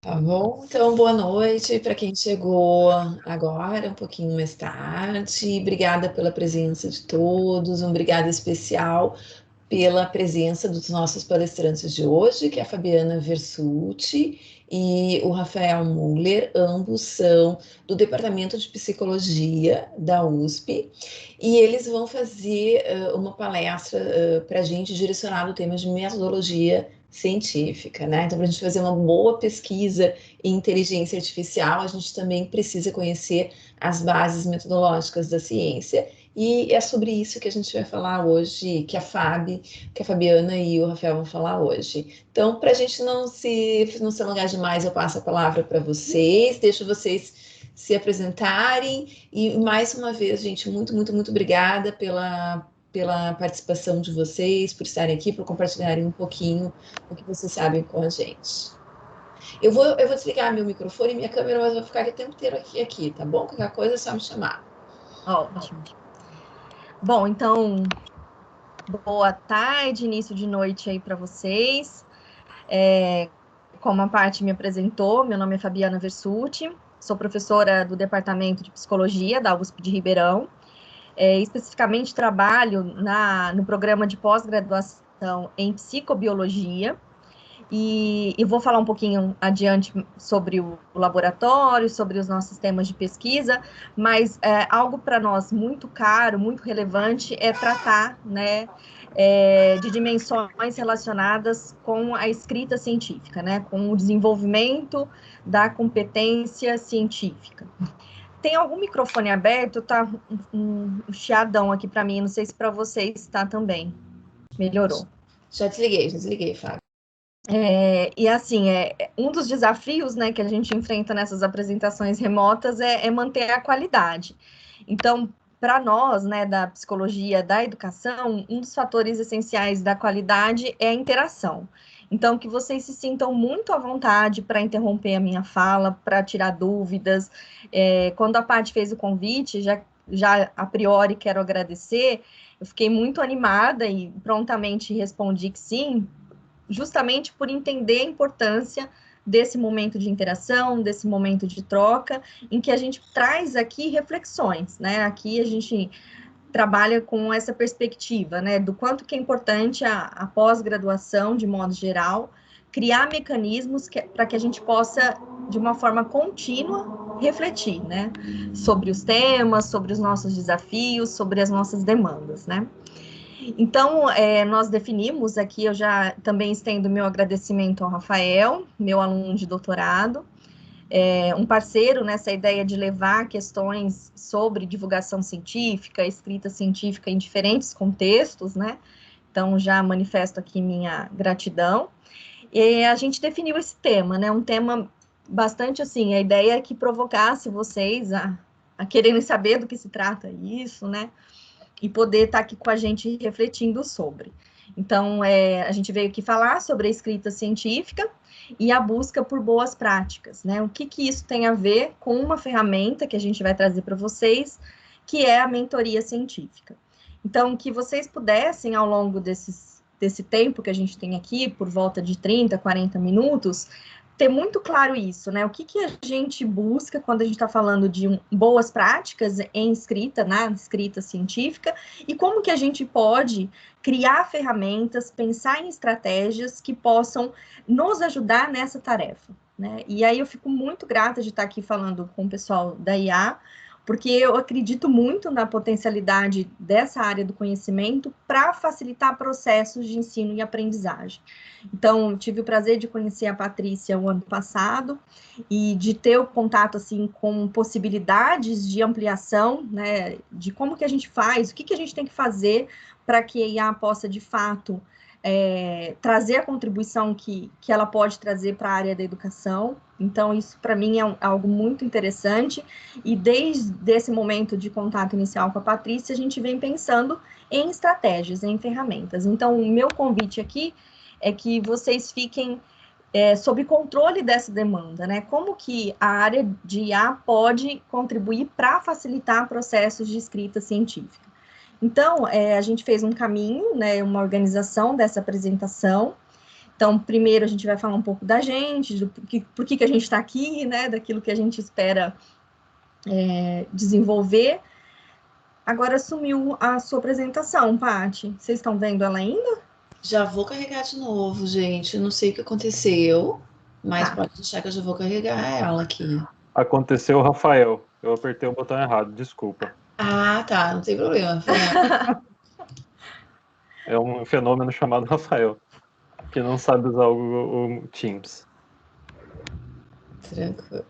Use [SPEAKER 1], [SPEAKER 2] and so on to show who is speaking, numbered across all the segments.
[SPEAKER 1] Tá bom? Então, boa noite para quem chegou agora, um pouquinho mais tarde. Obrigada pela presença de todos, um obrigado especial pela presença dos nossos palestrantes de hoje, que é a Fabiana Versucci e o Rafael Muller, ambos são do Departamento de Psicologia da USP, e eles vão fazer uma palestra para a gente direcionada ao tema de metodologia científica, né? Então, para a gente fazer uma boa pesquisa em inteligência artificial, a gente também precisa conhecer as bases metodológicas da ciência. E é sobre isso que a gente vai falar hoje, que a Fabiana e o Rafael vão falar hoje. Então, para a gente não se alongar demais, eu passo a palavra para vocês, deixo vocês se apresentarem e mais uma vez, gente, muito, muito, muito obrigada pela participação de vocês, por estarem aqui, por compartilharem um pouquinho o que vocês sabem com a gente. Eu vou desligar meu microfone e minha câmera, mas vou ficar o tempo inteiro aqui, tá bom? Qualquer coisa é só me chamar.
[SPEAKER 2] Ótimo. Bom, então, boa tarde, início de noite aí para vocês. Como a parte me apresentou, meu nome é Fabiana Versucci, sou professora do Departamento de Psicologia da USP de Ribeirão. Especificamente trabalho no programa de pós-graduação em psicobiologia. E vou falar um pouquinho adiante sobre o laboratório, sobre os nossos temas de pesquisa, mas algo para nós muito caro, muito relevante, é tratar, né, de dimensões relacionadas com a escrita científica, né, com o desenvolvimento da competência científica. Tem algum microfone aberto? Tá um chiadão aqui para mim, não sei se para vocês está também. Melhorou.
[SPEAKER 1] Já desliguei, Fábio.
[SPEAKER 2] E assim, um dos desafios, né, que a gente enfrenta nessas apresentações remotas é manter a qualidade. Então, para nós, né, da psicologia da educação, um dos fatores essenciais da qualidade é a interação. Então, que vocês se sintam muito à vontade para interromper a minha fala, para tirar dúvidas. Quando a Paty fez o convite, já a priori quero agradecer, eu fiquei muito animada e prontamente respondi que sim, justamente por entender a importância desse momento de interação, desse momento de troca, em que a gente traz aqui reflexões, né? Aqui a gente trabalha com essa perspectiva, né, do quanto que é importante a pós-graduação, de modo geral, criar mecanismos para que a gente possa, de uma forma contínua, refletir, né, sobre os temas, sobre os nossos desafios, sobre as nossas demandas, né. Então, nós definimos aqui, eu já também estendo meu agradecimento ao Rafael, meu aluno de doutorado, um parceiro nessa ideia de levar questões sobre divulgação científica, escrita científica em diferentes contextos, né? Então, já manifesto aqui minha gratidão. E a gente definiu esse tema, né? Um tema bastante assim, a ideia é que provocasse vocês a quererem saber do que se trata isso, né? E poder estar aqui com a gente refletindo sobre. Então, a gente veio aqui falar sobre a escrita científica e a busca por boas práticas, né? O que isso tem a ver com uma ferramenta que a gente vai trazer para vocês, que é a mentoria científica. Então, que vocês pudessem, ao longo desse tempo que a gente tem aqui, por volta de 30, 40 minutos, ter muito claro isso, né? O que a gente busca quando a gente está falando de boas práticas em escrita, na escrita científica, e como que a gente pode criar ferramentas, pensar em estratégias que possam nos ajudar nessa tarefa, né? E aí eu fico muito grata de estar aqui falando com o pessoal da IA, porque eu acredito muito na potencialidade dessa área do conhecimento para facilitar processos de ensino e aprendizagem. Então, tive o prazer de conhecer a Patrícia o ano passado e de ter o contato, assim, com possibilidades de ampliação, né, de como que a gente faz, o que a gente tem que fazer para que a IA possa, de fato, trazer a contribuição que ela pode trazer para a área da educação. Então, isso, para mim, é algo muito interessante, e desde esse momento de contato inicial com a Patrícia, a gente vem pensando em estratégias, em ferramentas. Então, o meu convite aqui é que vocês fiquem sob controle dessa demanda, né? Como que a área de IA pode contribuir para facilitar processos de escrita científica. Então, a gente fez um caminho, né, uma organização dessa apresentação. Então, primeiro a gente vai falar um pouco da gente, por que a gente está aqui, né, daquilo que a gente espera desenvolver. Agora sumiu a sua apresentação, Paty. Vocês estão vendo ela ainda?
[SPEAKER 1] Já vou carregar de novo, gente. Não sei o que aconteceu, mas
[SPEAKER 2] Tá.
[SPEAKER 1] pode deixar que eu já vou carregar ela aqui.
[SPEAKER 3] Aconteceu, Rafael. Eu apertei o botão errado, desculpa.
[SPEAKER 1] Ah, tá. Não tem problema, Rafael.
[SPEAKER 3] É um fenômeno chamado Rafael, que não sabe usar o Teams.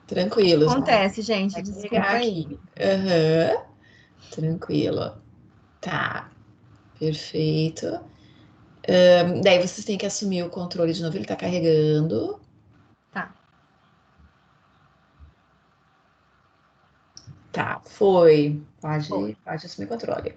[SPEAKER 1] Tranquilo.
[SPEAKER 2] Acontece, gente.
[SPEAKER 1] Vai
[SPEAKER 2] Desculpa
[SPEAKER 1] carregar
[SPEAKER 2] aí.
[SPEAKER 1] aqui. Tranquilo. Tá. Perfeito. Daí vocês têm que assumir o controle de novo. Ele tá carregando.
[SPEAKER 2] Tá.
[SPEAKER 1] Tá, foi. Pode assumir o controle.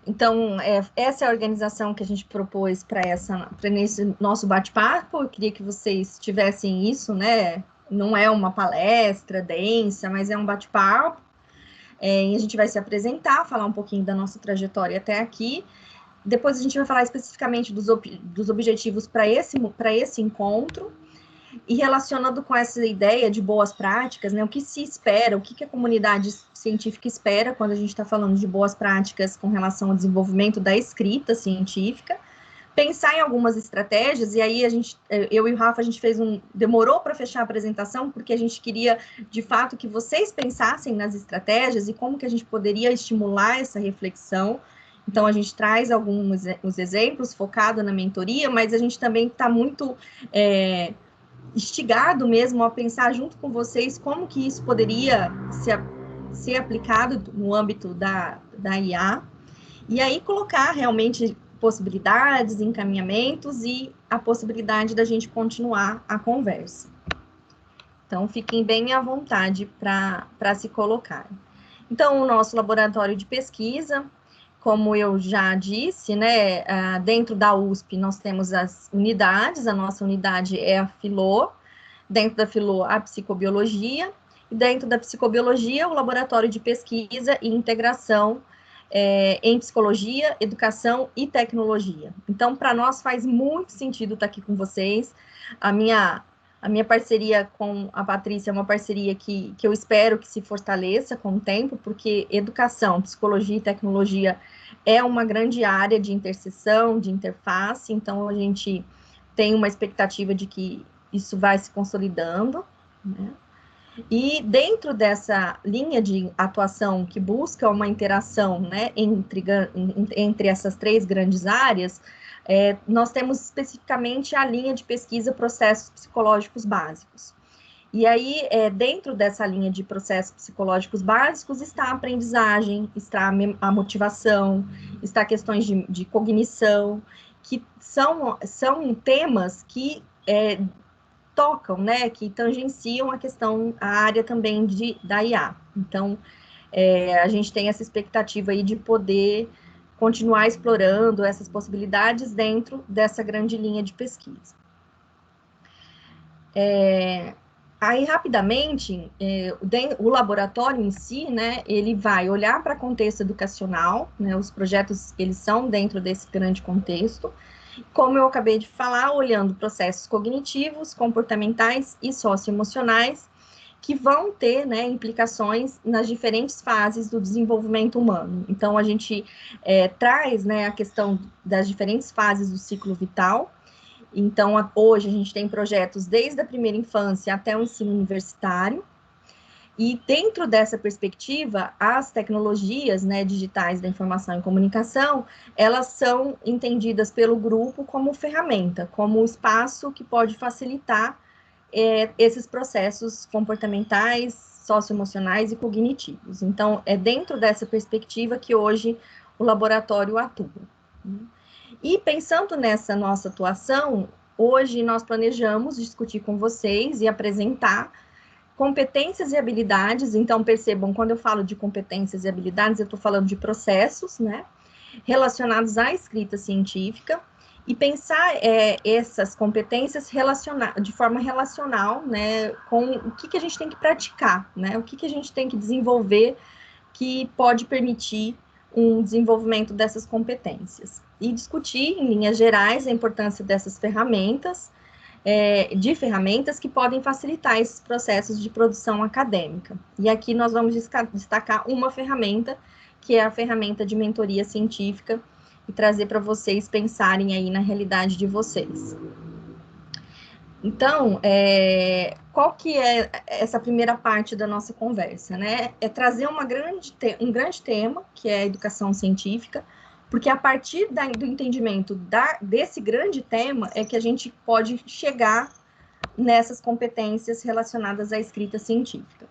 [SPEAKER 2] Então, essa é a organização que a gente propôs para esse nosso bate-papo. Eu queria que vocês tivessem isso, né? Não é uma palestra densa, mas é um bate-papo. E a gente vai se apresentar, falar um pouquinho da nossa trajetória até aqui. Depois a gente vai falar especificamente dos objetivos para esse encontro. E relacionando com essa ideia de boas práticas, né, o que se espera, o que a comunidade científica espera quando a gente está falando de boas práticas com relação ao desenvolvimento da escrita científica, pensar em algumas estratégias, e aí eu e o Rafa, a gente demorou para fechar a apresentação, porque a gente queria, de fato, que vocês pensassem nas estratégias e como que a gente poderia estimular essa reflexão. Então, a gente traz alguns os exemplos focado na mentoria, mas a gente também está muito instigado mesmo a pensar junto com vocês como que isso poderia ser aplicado no âmbito da IA, e aí colocar realmente possibilidades, encaminhamentos e a possibilidade da gente continuar a conversa. Então, fiquem bem à vontade para se colocar. Então, o nosso laboratório de pesquisa, como eu já disse, né, dentro da USP nós temos as unidades, a nossa unidade é a Filô, dentro da Filô a psicobiologia, e dentro da psicobiologia o laboratório de pesquisa e integração em psicologia, educação e tecnologia. Então, para nós faz muito sentido estar aqui com vocês. A minha parceria com a Patrícia é uma parceria que eu espero que se fortaleça com o tempo, porque educação, psicologia e tecnologia é uma grande área de interseção, de interface, então a gente tem uma expectativa de que isso vai se consolidando, né? E dentro dessa linha de atuação que busca uma interação, né, entre essas três grandes áreas, nós temos especificamente a linha de pesquisa processos psicológicos básicos. E aí, dentro dessa linha de processos psicológicos básicos, está a aprendizagem, está a motivação, está questões de cognição, que são temas que tocam, né, que tangenciam a área também da IA. Então, a gente tem essa expectativa aí de poder continuar explorando essas possibilidades dentro dessa grande linha de pesquisa. Aí, rapidamente, o laboratório em si, né, ele vai olhar para o contexto educacional, né, os projetos, eles são dentro desse grande contexto, como eu acabei de falar, olhando processos cognitivos, comportamentais e socioemocionais, que vão ter, né, implicações nas diferentes fases do desenvolvimento humano. Então, a gente traz, né, a questão das diferentes fases do ciclo vital. Então, hoje a gente tem projetos desde a primeira infância até o ensino universitário, e dentro dessa perspectiva, as tecnologias, né, digitais da informação e comunicação, elas são entendidas pelo grupo como ferramenta, como espaço que pode facilitar esses processos comportamentais, socioemocionais e cognitivos. Então, é dentro dessa perspectiva que hoje o laboratório atua. E pensando nessa nossa atuação, hoje nós planejamos discutir com vocês e apresentar competências e habilidades. Então, percebam, quando eu falo de competências e habilidades, eu estou falando de processos, né, relacionados à escrita científica, e pensar essas competências de forma relacional, né, com o que a gente tem que praticar, né, o que a gente tem que desenvolver que pode permitir um desenvolvimento dessas competências. e discutir, em linhas gerais, a importância dessas ferramentas, de ferramentas que podem facilitar esses processos de produção acadêmica. E aqui nós vamos destacar uma ferramenta, que é a ferramenta de mentoria científica, e trazer para vocês pensarem aí na realidade de vocês. Então, qual que é essa primeira parte da nossa conversa, né? É trazer um grande tema, que é a educação científica, porque a partir do entendimento desse grande tema é que a gente pode chegar nessas competências relacionadas à escrita científica.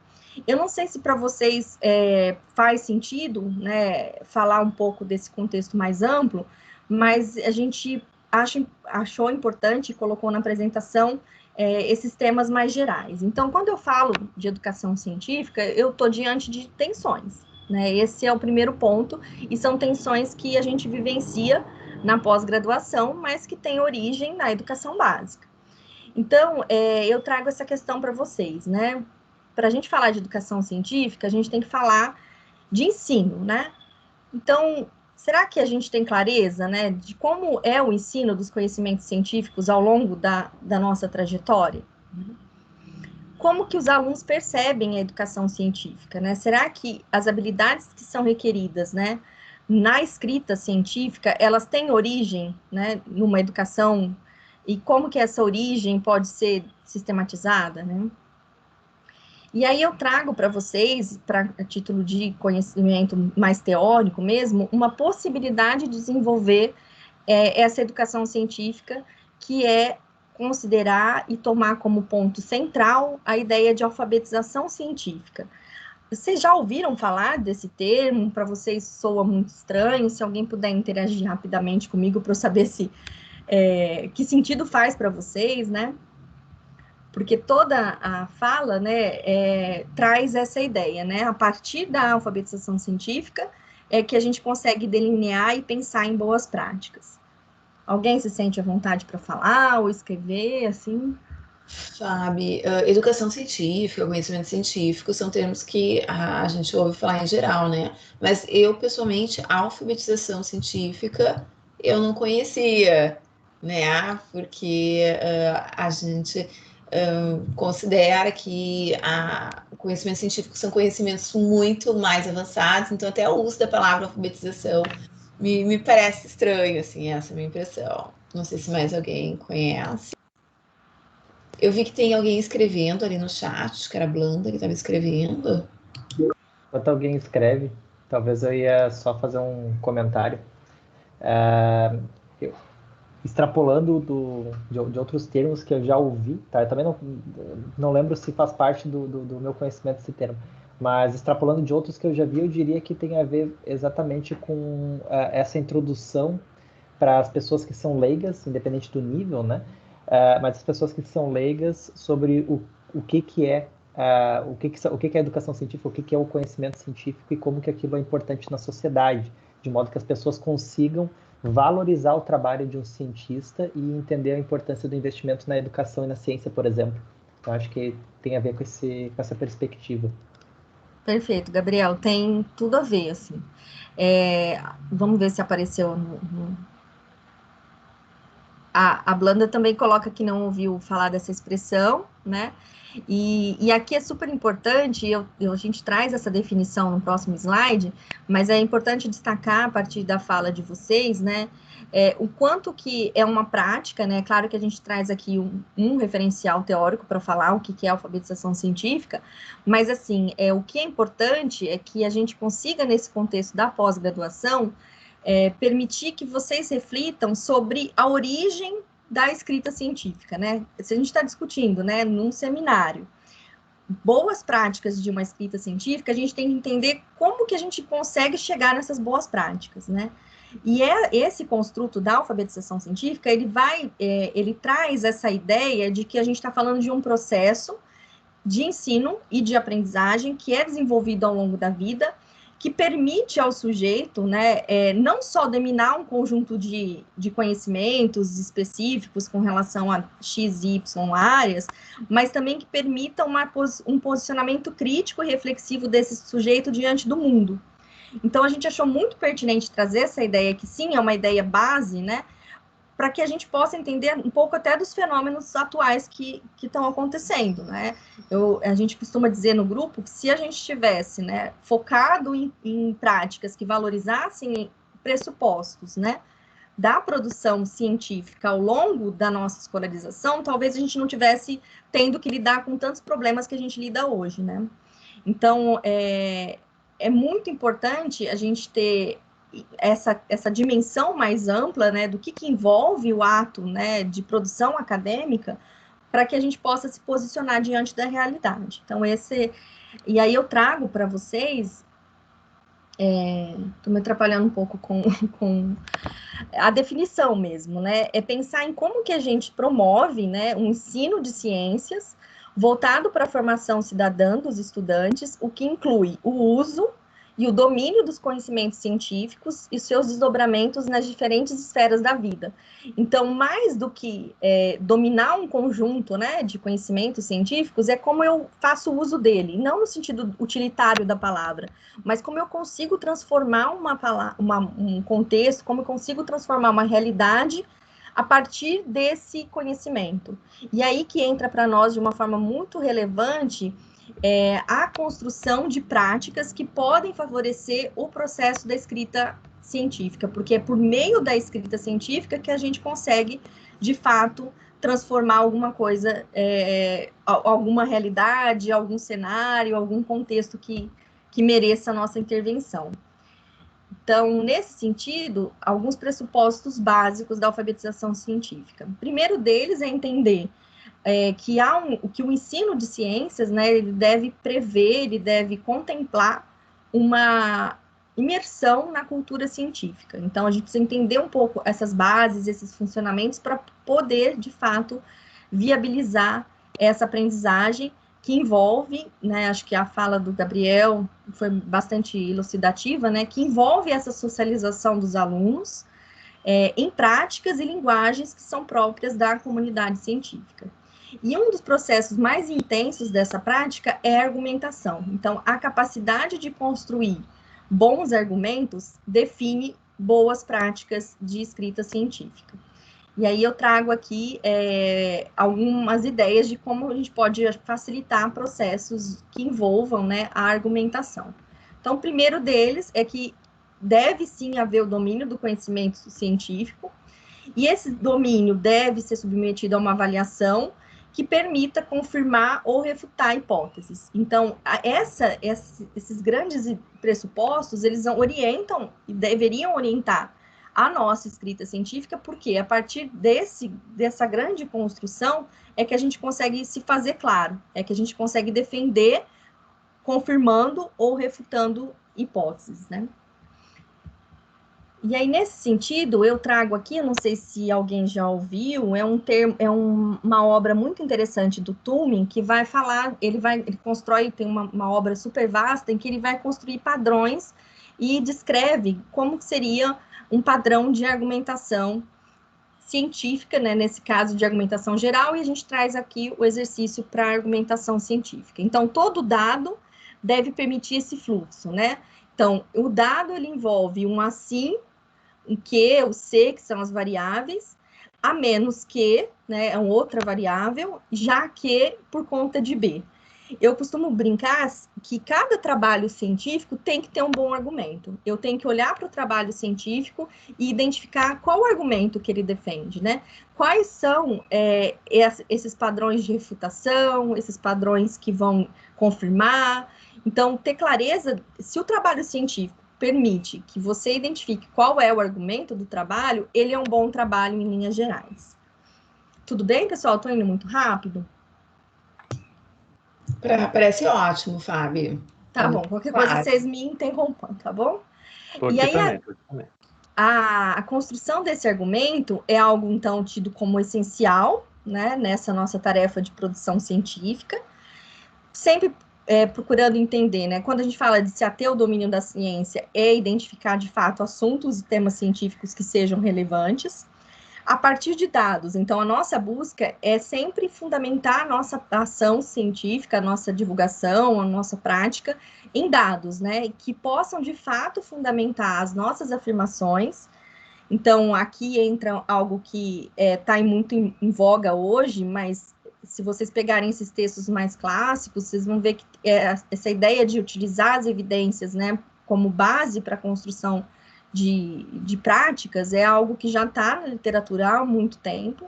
[SPEAKER 2] Eu não sei se para vocês faz sentido, né, falar um pouco desse contexto mais amplo, mas a gente achou importante e colocou na apresentação esses temas mais gerais. Então, quando eu falo de educação científica, eu estou diante de tensões, né? Esse é o primeiro ponto, e são tensões que a gente vivencia na pós-graduação, mas que têm origem na educação básica. Então, eu trago essa questão para vocês, né? Para a gente falar de educação científica, a gente tem que falar de ensino, né? Então, será que a gente tem clareza, né, de como é o ensino dos conhecimentos científicos ao longo da nossa trajetória? Como que os alunos percebem a educação científica, né? Será que as habilidades que são requeridas, né, na escrita científica, elas têm origem, né, numa educação, e como que essa origem pode ser sistematizada, né? E aí eu trago para vocês, a título de conhecimento mais teórico mesmo, uma possibilidade de desenvolver essa educação científica, que é considerar e tomar como ponto central a ideia de alfabetização científica. Vocês já ouviram falar desse termo? Para vocês soa muito estranho? Se alguém puder interagir rapidamente comigo para eu saber que sentido faz para vocês, né? Porque toda a fala, né, traz essa ideia, né? A partir da alfabetização científica é que a gente consegue delinear e pensar em boas práticas. Alguém se sente à vontade para falar ou escrever, assim?
[SPEAKER 1] Sabe, educação científica, conhecimento científico são termos que a gente ouve falar em geral, né? Mas eu, pessoalmente, a alfabetização científica eu não conhecia, né? Porque a gente considera que o conhecimento científico são conhecimentos muito mais avançados, então até o uso da palavra alfabetização me parece estranho, assim, essa é a minha impressão. Não sei se mais alguém conhece. Eu vi que tem alguém escrevendo ali no chat, que era a Blanda que estava escrevendo.
[SPEAKER 4] Enquanto alguém escreve, talvez eu ia só fazer um comentário. Extrapolando de outros termos que eu já ouvi, tá? Eu também não lembro se faz parte do meu conhecimento esse termo, mas extrapolando de outros que eu já vi, eu diria que tem a ver exatamente com essa introdução para as pessoas que são leigas, independente do nível, né? Mas as pessoas que são leigas sobre o que é o que é a educação científica, o que é o conhecimento científico e como que aquilo é importante na sociedade, de modo que as pessoas consigam valorizar o trabalho de um cientista e entender a importância do investimento na educação e na ciência, por exemplo. Então, acho que tem a ver com essa perspectiva.
[SPEAKER 2] Perfeito, Gabriel, tem tudo a ver, assim. Vamos ver se apareceu A Blanda também coloca que não ouviu falar dessa expressão, né? E aqui é super importante, a gente traz essa definição no próximo slide, mas é importante destacar a partir da fala de vocês, né? O quanto que é uma prática, né? Claro que a gente traz aqui um referencial teórico para falar o que é alfabetização científica, mas assim, o que é importante é que a gente consiga, nesse contexto da pós-graduação, permitir que vocês reflitam sobre a origem da escrita científica, né? Se a gente está discutindo, né, num seminário, boas práticas de uma escrita científica, a gente tem que entender como que a gente consegue chegar nessas boas práticas, né? E esse construto da alfabetização científica, ele traz essa ideia de que a gente está falando de um processo de ensino e de aprendizagem que é desenvolvido ao longo da vida, que permite ao sujeito, né, não só dominar um conjunto de conhecimentos específicos com relação a X, Y áreas, mas também que permita um posicionamento crítico e reflexivo desse sujeito diante do mundo. Então, a gente achou muito pertinente trazer essa ideia, que sim, é uma ideia base, né, para que a gente possa entender um pouco até dos fenômenos atuais que estão acontecendo, né? A gente costuma dizer no grupo que se a gente estivesse, né, focado em práticas que valorizassem pressupostos, né, da produção científica ao longo da nossa escolarização, talvez a gente não tivesse tendo que lidar com tantos problemas que a gente lida hoje, né? Então, é muito importante a gente ter essa dimensão mais ampla, né, do que envolve o ato, né, de produção acadêmica, para que a gente possa se posicionar diante da realidade. Então, e aí eu trago para vocês, estou me atrapalhando um pouco com a definição mesmo, né, é pensar em como que a gente promove, né, um ensino de ciências voltado para a formação cidadã dos estudantes, o que inclui o uso e o domínio dos conhecimentos científicos e seus desdobramentos nas diferentes esferas da vida. Então, mais do que dominar um conjunto, né, de conhecimentos científicos, é como eu faço uso dele, não no sentido utilitário da palavra, mas como eu consigo transformar um contexto, como eu consigo transformar uma realidade a partir desse conhecimento. E aí que entra para nós de uma forma muito relevante a construção de práticas que podem favorecer o processo da escrita científica, porque é por meio da escrita científica que a gente consegue, de fato, transformar alguma coisa, alguma realidade, algum cenário, algum contexto que mereça a nossa intervenção. Então, nesse sentido, alguns pressupostos básicos da alfabetização científica. O primeiro deles é entender que o ensino de ciências, né, ele deve prever, ele deve contemplar uma imersão na cultura científica. Então, a gente precisa entender um pouco essas bases, esses funcionamentos, para poder, de fato, viabilizar essa aprendizagem que envolve, né, acho que a fala do Gabriel foi bastante elucidativa, né, que envolve essa socialização dos alunos em práticas e linguagens que são próprias da comunidade científica. E um dos processos mais intensos dessa prática é a argumentação. Então, a capacidade de construir bons argumentos define boas práticas de escrita científica. E aí eu trago aqui algumas ideias de como a gente pode facilitar processos que envolvam, né, a argumentação. Então, o primeiro deles é que deve sim haver o domínio do conhecimento científico, e esse domínio deve ser submetido a uma avaliação que permita confirmar ou refutar hipóteses. Então, esses grandes pressupostos, eles orientam e deveriam orientar a nossa escrita científica, porque a partir dessa grande construção é que a gente consegue se fazer claro, é que a gente consegue defender confirmando ou refutando hipóteses, né? E aí, nesse sentido, eu trago aqui, não sei se alguém já ouviu, uma obra muito interessante do Tübingen, que vai falar, ele constrói, tem uma obra super vasta, em que ele vai construir padrões e descreve como seria um padrão de argumentação científica, né, nesse caso de argumentação geral, e a gente traz aqui o exercício para argumentação científica. Então, todo dado deve permitir esse fluxo, né? Então, o dado, ele envolve um assim, o que, o C, que são as variáveis, a menos que, né, é uma outra variável, já que por conta de B. Eu costumo brincar que cada trabalho científico tem que ter um bom argumento. Eu tenho que olhar para o trabalho científico e identificar qual o argumento que ele defende, né? Quais são esses padrões de refutação, esses padrões que vão confirmar. Então, ter clareza, se o trabalho científico permite que você identifique qual é o argumento do trabalho, ele é um bom trabalho em linhas gerais. Tudo bem, pessoal? Estou indo muito rápido?
[SPEAKER 1] Parece ótimo, Fábio.
[SPEAKER 2] Tá bom, qualquer coisa vocês me interrompam, tá bom?
[SPEAKER 3] E aí, também.
[SPEAKER 2] A construção desse argumento é algo, então, tido como essencial, né, nessa nossa tarefa de produção científica, sempre procurando entender, né, quando a gente fala de se ater ao domínio da ciência, é identificar, de fato, assuntos e temas científicos que sejam relevantes, a partir de dados. Então, a nossa busca é sempre fundamentar a nossa ação científica, a nossa divulgação, a nossa prática em dados, né? Que possam, de fato, fundamentar as nossas afirmações. Então, aqui entra algo que está muito em voga hoje, mas se vocês pegarem esses textos mais clássicos, vocês vão ver que essa ideia de utilizar as evidências, né, como base para a construção de práticas é algo que já está na literatura há muito tempo.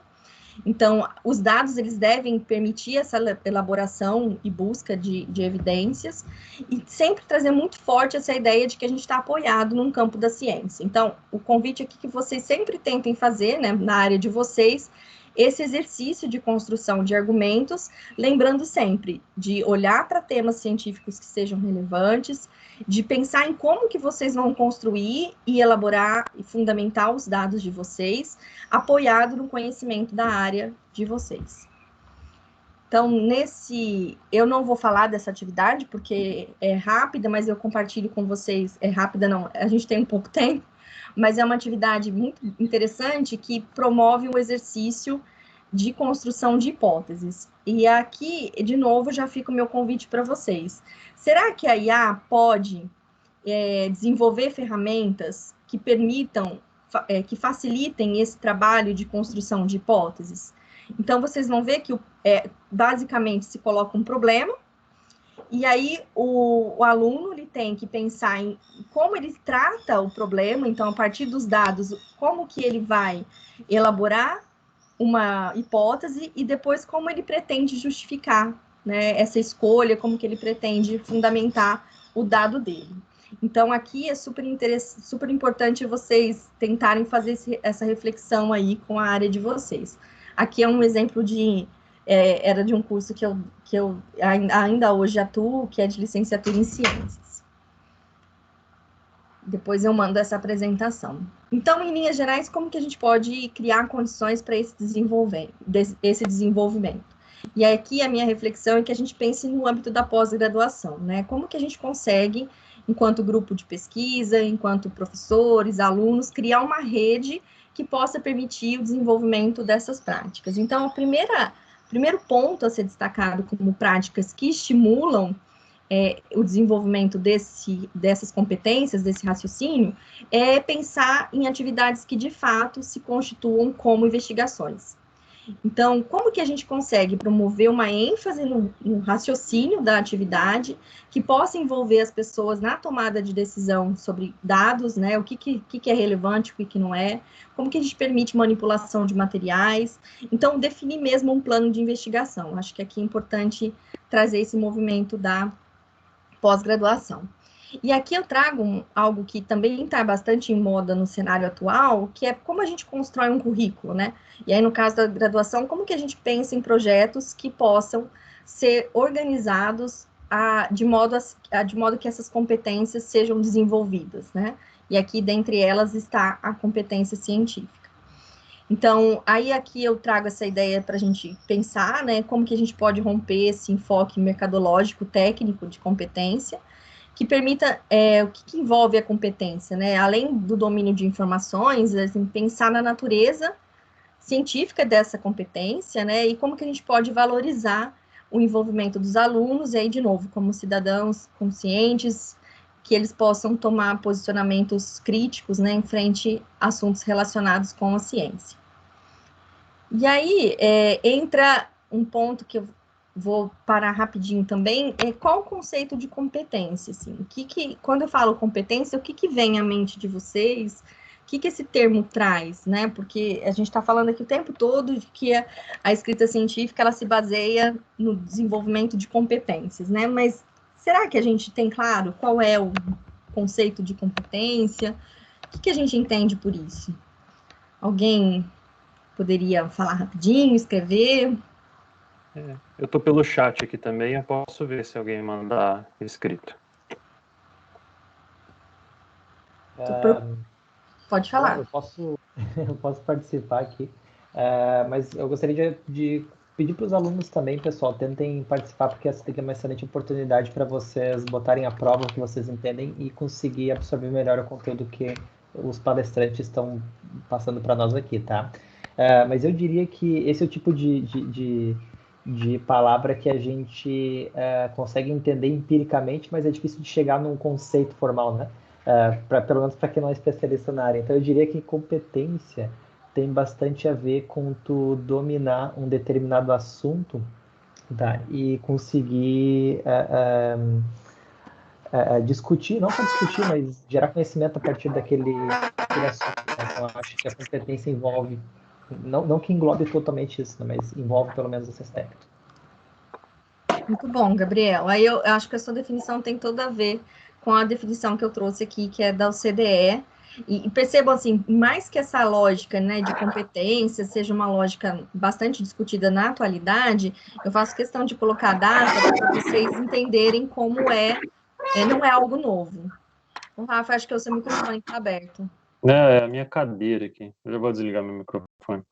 [SPEAKER 2] Então, os dados, eles devem permitir essa elaboração e busca de evidências e sempre trazer muito forte essa ideia de que a gente está apoiado num campo da ciência. Então, o convite aqui que vocês sempre tentem fazer, né, na área de vocês, esse exercício de construção de argumentos, lembrando sempre de olhar para temas científicos que sejam relevantes, de pensar em como que vocês vão construir e elaborar e fundamentar os dados de vocês, apoiado no conhecimento da área de vocês. Então, eu não vou falar dessa atividade, porque é rápida, mas eu compartilho com vocês, é rápida não, a gente tem um pouco tempo, mas é uma atividade muito interessante que promove um exercício de construção de hipóteses. E aqui, de novo, já fica o meu convite para vocês. Será que a IA pode desenvolver ferramentas que permitam, que facilitem esse trabalho de construção de hipóteses? Então, vocês vão ver que, basicamente, se coloca um problema, e aí o aluno ele tem que pensar em como ele trata o problema, então, a partir dos dados, como que ele vai elaborar uma hipótese e depois como ele pretende justificar, né, essa escolha, como que ele pretende fundamentar o dado dele. Então, aqui é super importante vocês tentarem fazer essa reflexão aí com a área de vocês. Aqui é um exemplo era de um curso que eu ainda hoje atuo, que é de licenciatura em ciências. Depois eu mando essa apresentação. Então, em linhas gerais, como que a gente pode criar condições para esse desenvolvimento? E aqui a minha reflexão é que a gente pense no âmbito da pós-graduação, né? Como que a gente consegue, enquanto grupo de pesquisa, enquanto professores, alunos, criar uma rede que possa permitir o desenvolvimento dessas práticas. Então, o primeiro ponto a ser destacado como práticas que estimulam o desenvolvimento dessas competências, desse raciocínio, é pensar em atividades que, de fato, se constituam como investigações. Então, como que a gente consegue promover uma ênfase no raciocínio da atividade que possa envolver as pessoas na tomada de decisão sobre dados, né? O que é relevante, o que não é, como que a gente permite manipulação de materiais. Então, definir mesmo um plano de investigação. Acho que aqui é importante trazer esse movimento da pós-graduação. E aqui eu trago algo que também está bastante em moda no cenário atual, que é como a gente constrói um currículo, né? E aí, no caso da graduação, como que a gente pensa em projetos que possam ser organizados de modo que essas competências sejam desenvolvidas, né? E aqui, dentre elas, está a competência científica. Então, aí aqui eu trago essa ideia para a gente pensar, né, como que a gente pode romper esse enfoque mercadológico, técnico de competência, que permita, o que envolve a competência, né, além do domínio de informações, assim, pensar na natureza científica dessa competência, né, e como que a gente pode valorizar o envolvimento dos alunos, e aí, de novo, como cidadãos conscientes, que eles possam tomar posicionamentos críticos, né, em frente a assuntos relacionados com a ciência. E aí, entra um ponto que eu vou parar rapidinho também, qual o conceito de competência, assim? Quando eu falo competência, o que vem à mente de vocês? O que esse termo traz, né? Porque a gente está falando aqui o tempo todo de que a escrita científica, ela se baseia no desenvolvimento de competências, né? Mas será que a gente tem claro qual é o conceito de competência? O que a gente entende por isso? Alguém poderia falar rapidinho, escrever?
[SPEAKER 3] Eu estou pelo chat aqui também, eu posso ver se alguém mandar escrito.
[SPEAKER 2] Pode falar.
[SPEAKER 4] Eu posso participar aqui, mas eu gostaria de pedir para os alunos também, pessoal, tentem participar, porque essa aqui é uma excelente oportunidade para vocês botarem à prova o que vocês entendem e conseguir absorver melhor o conteúdo que os palestrantes estão passando para nós aqui, tá? Mas eu diria que esse é o tipo de palavra que a gente consegue entender empiricamente, mas é difícil de chegar num conceito formal, né? Pelo menos para quem não é especialista na área. Então, eu diria que competência tem bastante a ver com tu dominar um determinado assunto, tá? E conseguir discutir, não só discutir, mas gerar conhecimento a partir daquele assunto, né? Então, eu acho que a competência envolve, não que englobe totalmente isso, né? Mas envolve pelo menos esse aspecto.
[SPEAKER 2] Muito bom, Gabriel. Aí eu acho que a sua definição tem tudo a ver com a definição que eu trouxe aqui, que é da OCDE. E percebam, assim, mais que essa lógica, né, de competência seja uma lógica bastante discutida na atualidade, eu faço questão de colocar a data para vocês entenderem como não é algo novo. Então, Rafa, acho que o seu microfone está aberto.
[SPEAKER 3] É a minha cadeira aqui. Eu já vou desligar meu microfone.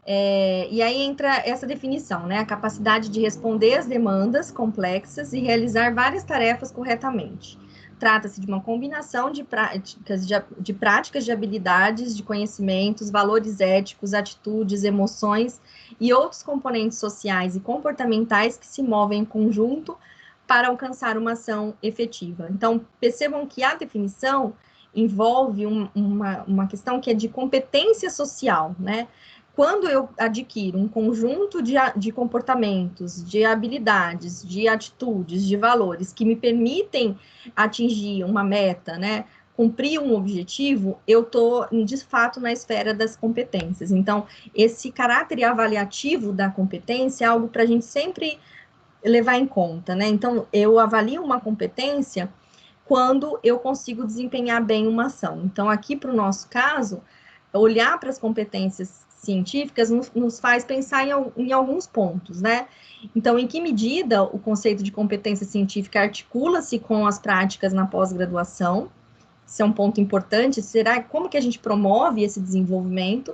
[SPEAKER 2] E aí entra essa definição, né? A capacidade de responder às demandas complexas e realizar várias tarefas corretamente. Trata-se de uma combinação de práticas de habilidades, de conhecimentos, valores éticos, atitudes, emoções e outros componentes sociais e comportamentais que se movem em conjunto para alcançar uma ação efetiva. Então, percebam que a definição envolve uma questão que é de competência social, né? Quando eu adquiro um conjunto de comportamentos, de habilidades, de atitudes, de valores que me permitem atingir uma meta, né, cumprir um objetivo, eu estou, de fato, na esfera das competências. Então, esse caráter avaliativo da competência é algo para a gente sempre levar em conta, né? Então, eu avalio uma competência quando eu consigo desempenhar bem uma ação. Então, aqui, para o nosso caso, olhar para as competências científicas nos faz pensar em alguns pontos, né? Então, em que medida o conceito de competência científica articula-se com as práticas na pós-graduação? Isso é um ponto importante. Como que a gente promove esse desenvolvimento?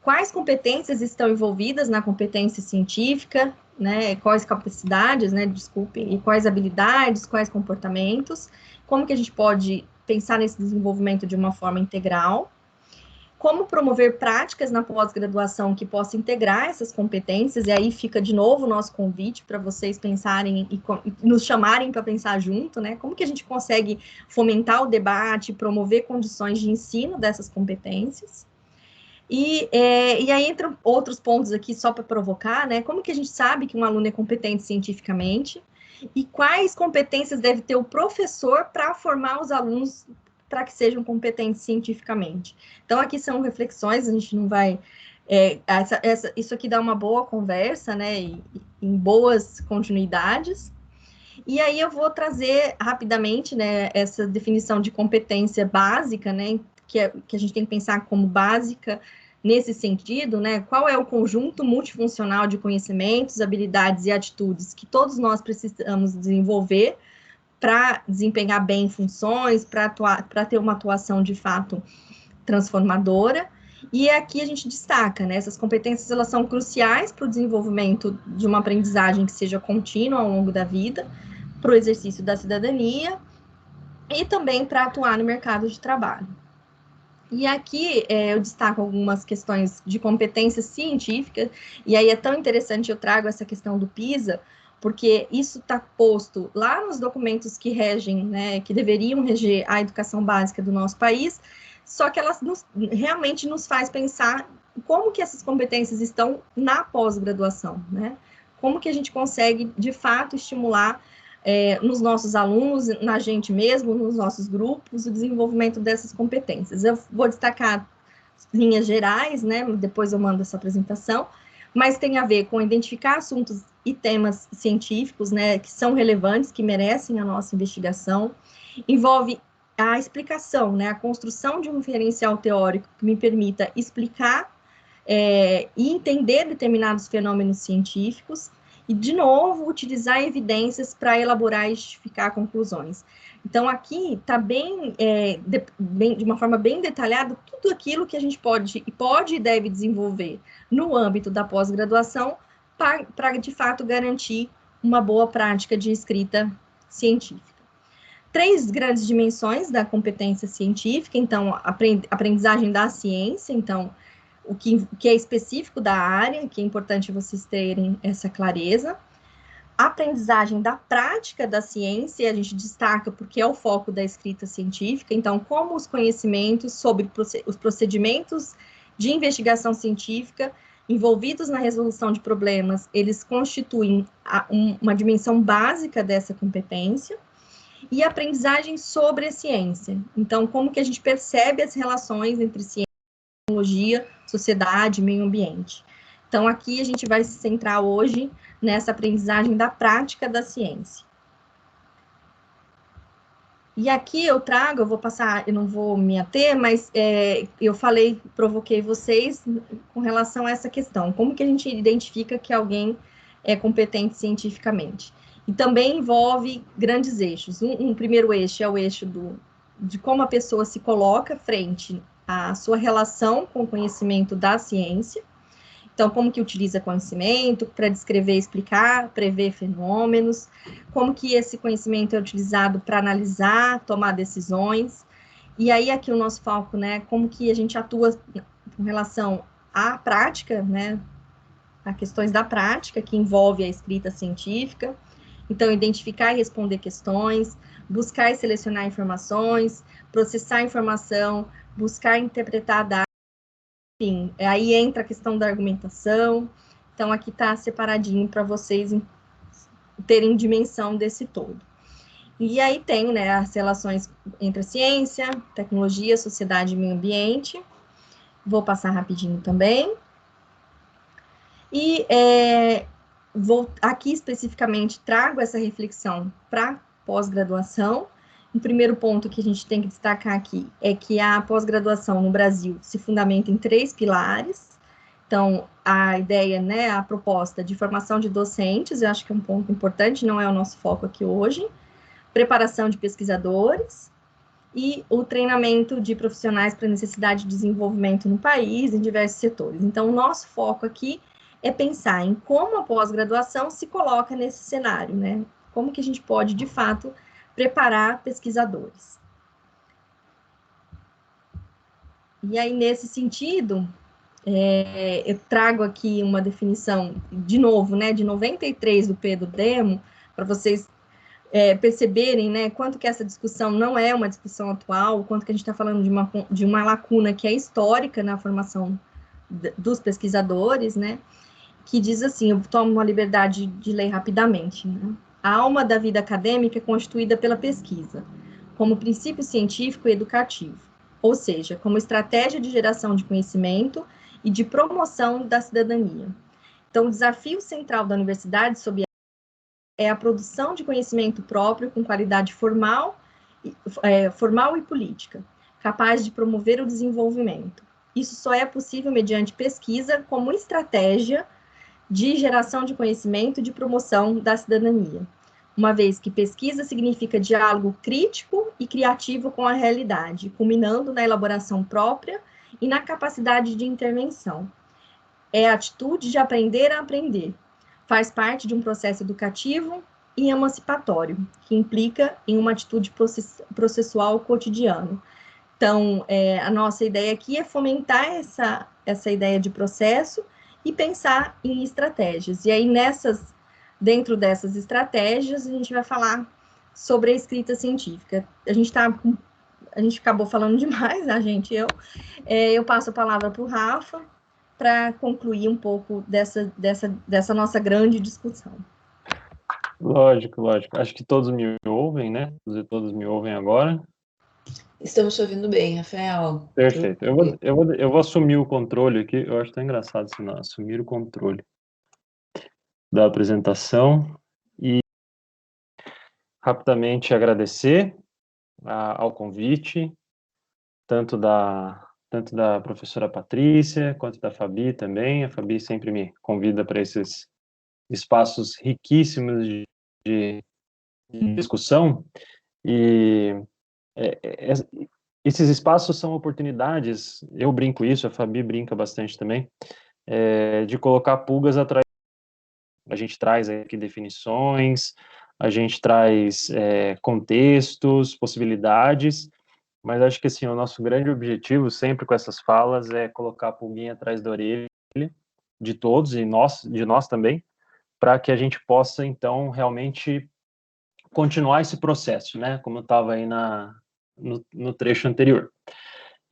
[SPEAKER 2] Quais competências estão envolvidas na competência científica, né? Quais capacidades, né? Desculpem, e quais habilidades, quais comportamentos? Como que a gente pode pensar nesse desenvolvimento de uma forma integral? Como promover práticas na pós-graduação que possam integrar essas competências, e aí fica de novo o nosso convite para vocês pensarem e nos chamarem para pensar junto, né? Como que a gente consegue fomentar o debate, promover condições de ensino dessas competências? E aí entram outros pontos aqui só para provocar, né? Como que a gente sabe que um aluno é competente cientificamente? E quais competências deve ter o professor para formar os alunos para que sejam competentes cientificamente? Então, aqui são reflexões, a gente não vai... isso aqui dá uma boa conversa, né? Em boas continuidades. E aí eu vou trazer rapidamente, né, essa definição de competência básica, né, que a gente tem que pensar como básica nesse sentido, né, qual é o conjunto multifuncional de conhecimentos, habilidades e atitudes que todos nós precisamos desenvolver para desempenhar bem funções, para ter uma atuação de fato transformadora. E aqui a gente destaca, né, essas competências, elas são cruciais para o desenvolvimento de uma aprendizagem que seja contínua ao longo da vida, para o exercício da cidadania e também para atuar no mercado de trabalho. E aqui eu destaco algumas questões de competência científica, e aí é tão interessante, eu trago essa questão do PISA, porque isso está posto lá nos documentos que regem, né, que deveriam reger a educação básica do nosso país, só que elas realmente nos faz pensar como que essas competências estão na pós-graduação, né? Como que a gente consegue, de fato, estimular nos nossos alunos, na gente mesmo, nos nossos grupos, o desenvolvimento dessas competências. Eu vou destacar linhas gerais, né? Depois eu mando essa apresentação, mas tem a ver com identificar assuntos e temas científicos, né, que são relevantes, que merecem a nossa investigação. Envolve a explicação, né, a construção de um referencial teórico que me permita explicar e entender determinados fenômenos científicos, e, de novo, utilizar evidências para elaborar e justificar conclusões. Então, aqui está de uma forma bem detalhada, tudo aquilo que a gente pode e deve desenvolver no âmbito da pós-graduação para, de fato, garantir uma boa prática de escrita científica. 3 grandes dimensões da competência científica, então, aprendizagem da ciência, então, o que é específico da área, que é importante vocês terem essa clareza. Aprendizagem da prática da ciência, a gente destaca porque é o foco da escrita científica, então, como os conhecimentos sobre os procedimentos de investigação científica envolvidos na resolução de problemas, eles constituem uma dimensão básica dessa competência, e aprendizagem sobre a ciência. Então, como que a gente percebe as relações entre ciência, tecnologia, sociedade, meio ambiente. Então, aqui a gente vai se centrar hoje nessa aprendizagem da prática da ciência. E aqui eu trago, eu vou passar, eu não vou me ater, mas eu falei, provoquei vocês com relação a essa questão. Como que a gente identifica que alguém é competente cientificamente? E também envolve grandes eixos. Um primeiro eixo é o eixo de como a pessoa se coloca frente à sua relação com o conhecimento da ciência. Então, como que utiliza conhecimento para descrever, explicar, prever fenômenos, como que esse conhecimento é utilizado para analisar, tomar decisões. E aí, aqui o nosso foco, né, como que a gente atua com relação à prática, né, a questões da prática, que envolve a escrita científica. Então, identificar e responder questões, buscar e selecionar informações, processar informação, buscar interpretar dados. Enfim, aí entra a questão da argumentação. Então, aqui está separadinho para vocês terem dimensão desse todo. E aí tem, né, as relações entre a ciência, tecnologia, sociedade e meio ambiente. Vou passar rapidinho também. E vou aqui especificamente trago essa reflexão para pós-graduação. O primeiro ponto que a gente tem que destacar aqui é que a pós-graduação no Brasil se fundamenta em 3 pilares. Então, a ideia, né, a proposta de formação de docentes, eu acho que é um ponto importante, não é o nosso foco aqui hoje, preparação de pesquisadores e o treinamento de profissionais para necessidade de desenvolvimento no país, em diversos setores. Então, o nosso foco aqui é pensar em como a pós-graduação se coloca nesse cenário, né? Como que a gente pode, de fato, preparar pesquisadores. E aí, nesse sentido, eu trago aqui uma definição, de novo, né, de 93 do Pedro Demo, para vocês perceberem, né, quanto que essa discussão não é uma discussão atual, quanto que a gente está falando de uma lacuna que é histórica na formação dos pesquisadores, né, que diz assim, eu tomo uma liberdade de ler rapidamente, né? A alma da vida acadêmica é constituída pela pesquisa, como princípio científico e educativo, ou seja, como estratégia de geração de conhecimento e de promoção da cidadania. Então, o desafio central da universidade é a produção de conhecimento próprio com qualidade formal e política, capaz de promover o desenvolvimento. Isso só é possível mediante pesquisa como estratégia de geração de conhecimento e de promoção da cidadania, uma vez que pesquisa significa diálogo crítico e criativo com a realidade, culminando na elaboração própria e na capacidade de intervenção. É a atitude de aprender a aprender, faz parte de um processo educativo e emancipatório, que implica em uma atitude processual cotidiana. Então, a nossa ideia aqui é fomentar essa ideia de processo e pensar em estratégias. E aí, dentro dessas estratégias, a gente vai falar sobre a escrita científica. A gente acabou falando demais, a gente, eu passo a palavra para o Rafa, para concluir um pouco dessa nossa grande discussão.
[SPEAKER 3] Lógico, lógico. Acho que todos me ouvem, né? Todos me ouvem agora.
[SPEAKER 1] Estamos te ouvindo bem, Rafael.
[SPEAKER 3] Perfeito. Eu vou assumir o controle aqui. Eu acho tão engraçado isso, não. Assumir o controle da apresentação e rapidamente agradecer ao convite, tanto da professora Patrícia, quanto da Fabi também. A Fabi sempre me convida para esses espaços riquíssimos de discussão, e esses espaços são oportunidades, eu brinco isso, a Fabi brinca bastante também, de colocar pulgas atrás. A gente traz aqui definições, a gente traz contextos, possibilidades, mas acho que assim, o nosso grande objetivo sempre com essas falas é colocar a pulguinha atrás da orelha de todos e de nós também, para que a gente possa então continuar esse processo, né? Como estava aí no trecho anterior.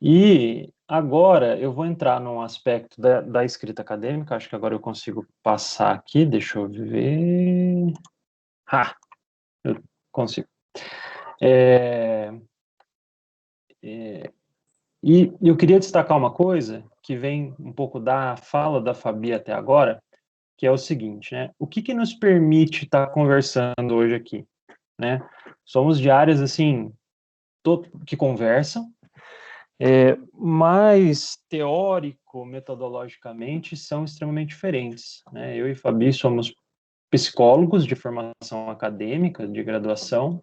[SPEAKER 3] E agora eu vou entrar num aspecto da escrita acadêmica, acho que agora eu consigo passar aqui, deixa eu ver. Eu consigo. E eu queria destacar uma coisa que vem um pouco da fala da Fabi até agora, que é o seguinte, né? O que nos permite estar conversando hoje aqui, né? Somos de áreas, assim, que conversam, mas teórico, metodologicamente, são extremamente diferentes, né? Eu e Fabi somos psicólogos de formação acadêmica, de graduação,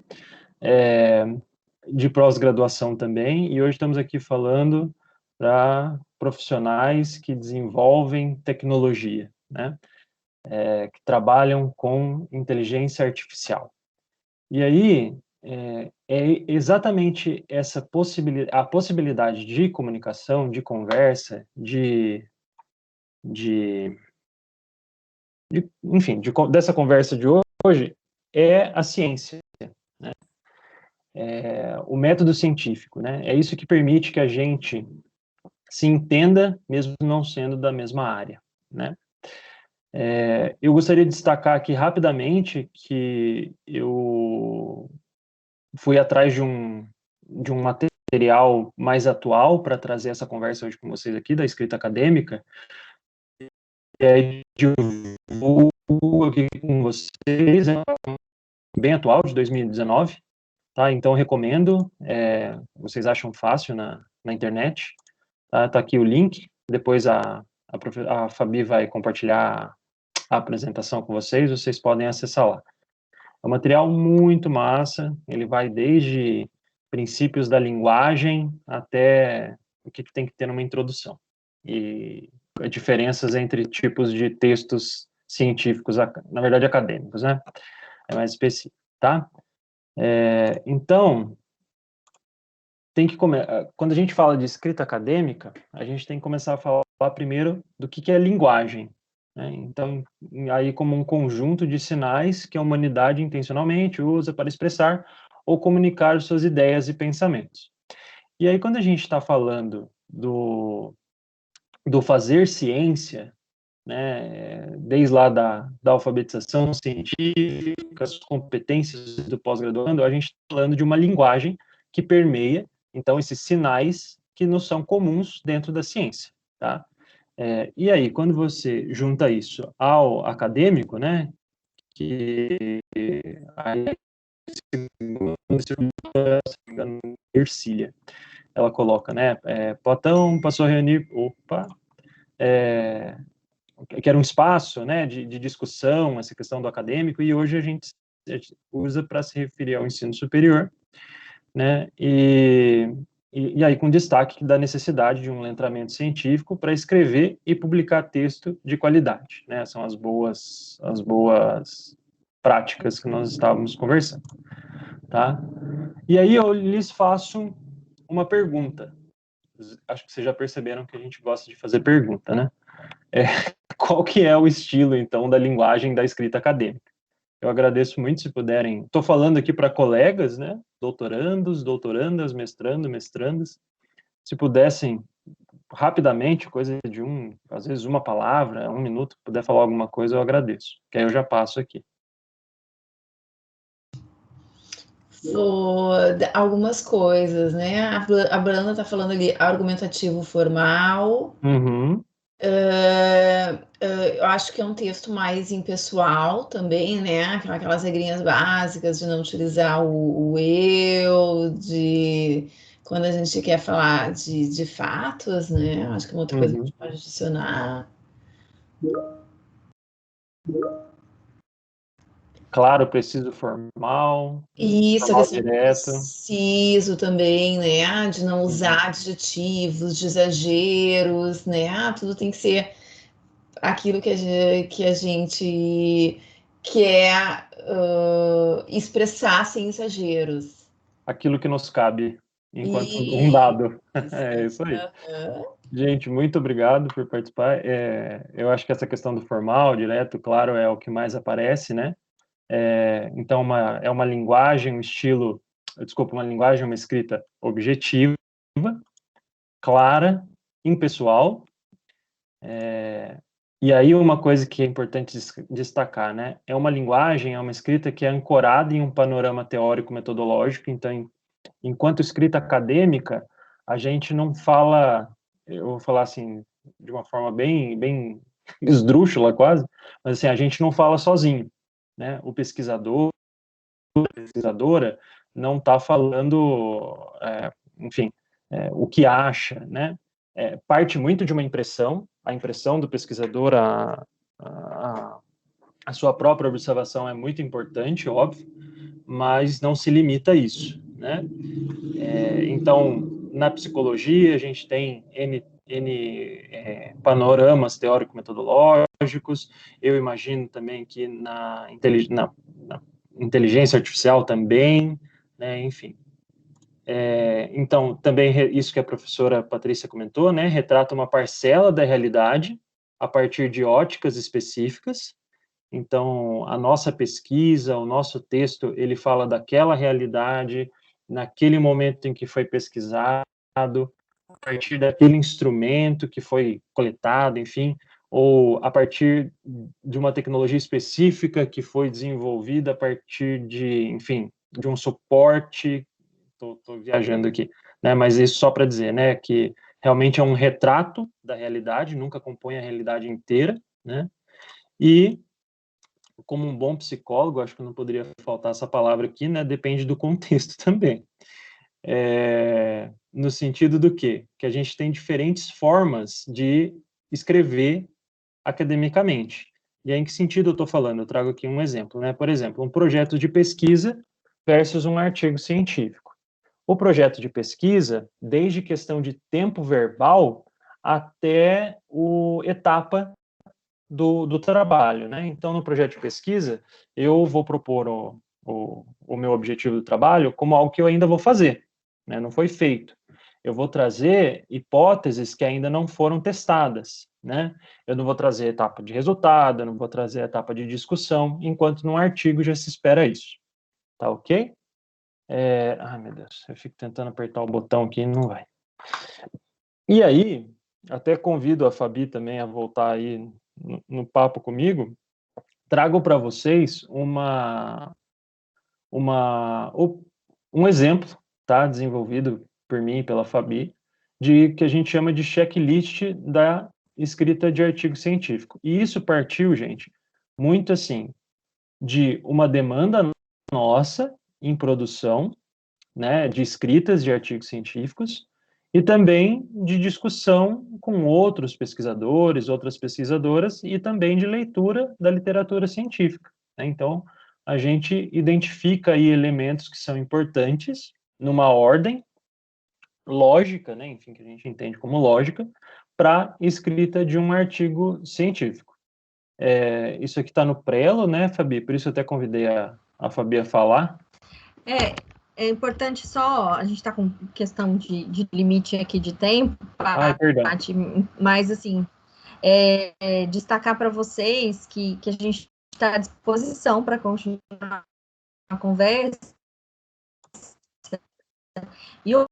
[SPEAKER 3] de pós-graduação também, e hoje estamos aqui falando para profissionais que desenvolvem tecnologia, né? Que trabalham com inteligência artificial. E aí, exatamente essa a possibilidade de comunicação, de conversa, enfim, dessa conversa de hoje, é a ciência, né? O método científico, né? É isso que permite que a gente se entenda, mesmo não sendo da mesma área, né? Eu gostaria de destacar aqui rapidamente que eu fui atrás de um material mais atual para trazer essa conversa hoje com vocês aqui, da escrita acadêmica, e aí divulgo aqui com vocês, bem atual, de 2019, tá? Então, recomendo, vocês acham fácil na internet, tá? Tá aqui o link, depois a Fabi vai compartilhar a apresentação com vocês podem acessar lá. É um material muito massa, ele vai desde princípios da linguagem até o que tem que ter numa introdução. E diferenças entre tipos de textos científicos, na verdade acadêmicos, né? É mais específico, tá? Então, quando a gente fala de escrita acadêmica, a gente tem que começar a falar primeiro do que é linguagem, né? Então, aí como um conjunto de sinais que a humanidade intencionalmente usa para expressar ou comunicar suas ideias e pensamentos. E aí, quando a gente está falando do fazer ciência, né, desde lá da alfabetização científica, as competências do pós-graduando, a gente está falando de uma linguagem que permeia, então, esses sinais que nos são comuns dentro da ciência, tá? E aí, quando você junta isso ao acadêmico, né, que aí, se não me engano, Ercília, ela coloca, né, Platão passou a reunir, que era um espaço, né, de discussão, essa questão do acadêmico, e hoje a gente usa para se referir ao ensino superior, né, e aí com destaque da necessidade de um letramento científico para escrever e publicar texto de qualidade, né, são as boas práticas que nós estávamos conversando, tá? E aí eu lhes faço uma pergunta, acho que vocês já perceberam que a gente gosta de fazer pergunta, né? Qual que é o estilo, então, da linguagem da escrita acadêmica? Eu agradeço muito se puderem... Estou falando aqui para colegas, né? Doutorandos, doutorandas, mestrandas. Se pudessem, rapidamente, coisa de às vezes uma palavra, 1 minuto, puder falar alguma coisa, eu agradeço. Que aí eu já passo aqui.
[SPEAKER 1] Algumas coisas, né? A Branda está falando ali, argumentativo formal.
[SPEAKER 3] Uhum.
[SPEAKER 1] Eu acho que é um texto mais impessoal também, né? Aquelas regrinhas básicas de não utilizar o eu, de quando a gente quer falar de fatos, né? Acho que é uma outra coisa que a gente pode adicionar.
[SPEAKER 3] Claro, preciso, formal.
[SPEAKER 1] Isso,
[SPEAKER 3] formal,
[SPEAKER 1] a questão do preciso também, né? De não usar adjetivos, de exageros, né? Tudo tem que ser aquilo que a gente quer expressar sem exageros.
[SPEAKER 3] Aquilo que nos cabe. enquanto um dado. É isso aí.
[SPEAKER 1] Aham.
[SPEAKER 3] Gente, muito obrigado por participar. Eu acho que essa questão do formal, direto, claro, é o que mais aparece, né? Então, é uma linguagem, um estilo, desculpa, uma linguagem, uma escrita objetiva, clara, impessoal. E aí uma coisa que é importante destacar, né? É uma linguagem, é uma escrita que é ancorada em um panorama teórico-metodológico. Então, enquanto escrita acadêmica, a gente não fala, eu vou falar assim, de uma forma bem esdrúxula quase, mas assim, a gente não fala sozinho, né? O pesquisador, a pesquisadora não está falando, enfim, o que acha, né? Parte muito de uma impressão, a impressão do pesquisador, a sua própria observação é muito importante, óbvio, mas não se limita a isso, né? Então, na psicologia, a gente tem panoramas teórico-metodológicos. Eu imagino também que na inteligência artificial também, né? Enfim. Então, também isso que a professora Patrícia comentou, né? Retrata uma parcela da realidade a partir de óticas específicas. Então, a nossa pesquisa, o nosso texto, ele fala daquela realidade, naquele momento em que foi pesquisado, a partir daquele instrumento que foi coletado, enfim, ou a partir de uma tecnologia específica que foi desenvolvida a partir de, enfim, de um suporte. Estou viajando aqui, né? Mas isso só para dizer, né, que realmente é um retrato da realidade, nunca compõe a realidade inteira, né? E como um bom psicólogo, acho que não poderia faltar essa palavra aqui, né? Depende do contexto também. No sentido do quê? Que a gente tem diferentes formas de escrever academicamente. E aí, em que sentido eu estou falando? Eu trago aqui um exemplo, né? Por exemplo, um projeto de pesquisa versus um artigo científico. O projeto de pesquisa, desde questão de tempo verbal até etapa do trabalho, né? Então, no projeto de pesquisa, eu vou propor o meu objetivo do trabalho como algo que eu ainda vou fazer, né? Não foi feito. Eu vou trazer hipóteses que ainda não foram testadas, né? Eu não vou trazer etapa de resultado, eu não vou trazer etapa de discussão, enquanto num artigo já se espera isso. Tá ok? Ai, meu Deus, eu fico tentando apertar o botão aqui e não vai. E aí, até convido a Fabi também a voltar aí no papo comigo, trago para vocês um exemplo, tá, desenvolvido por mim e pela Fabi, de que a gente chama de checklist da escrita de artigo científico. E isso partiu, gente, muito assim, de uma demanda nossa em produção, né, de escritas de artigos científicos, e também de discussão com outros pesquisadores, outras pesquisadoras, e também de leitura da literatura científica, né? Então, a gente identifica aí elementos que são importantes, numa ordem lógica, né, enfim, que a gente entende como lógica, para escrita de um artigo científico. Isso aqui está no prelo, né, Fabi? Por isso eu até convidei a Fabi a falar.
[SPEAKER 2] É importante só, a gente está com questão de limite aqui de tempo,
[SPEAKER 3] Perdão.
[SPEAKER 2] mas assim, destacar para vocês que a gente está à disposição para continuar a conversa. E o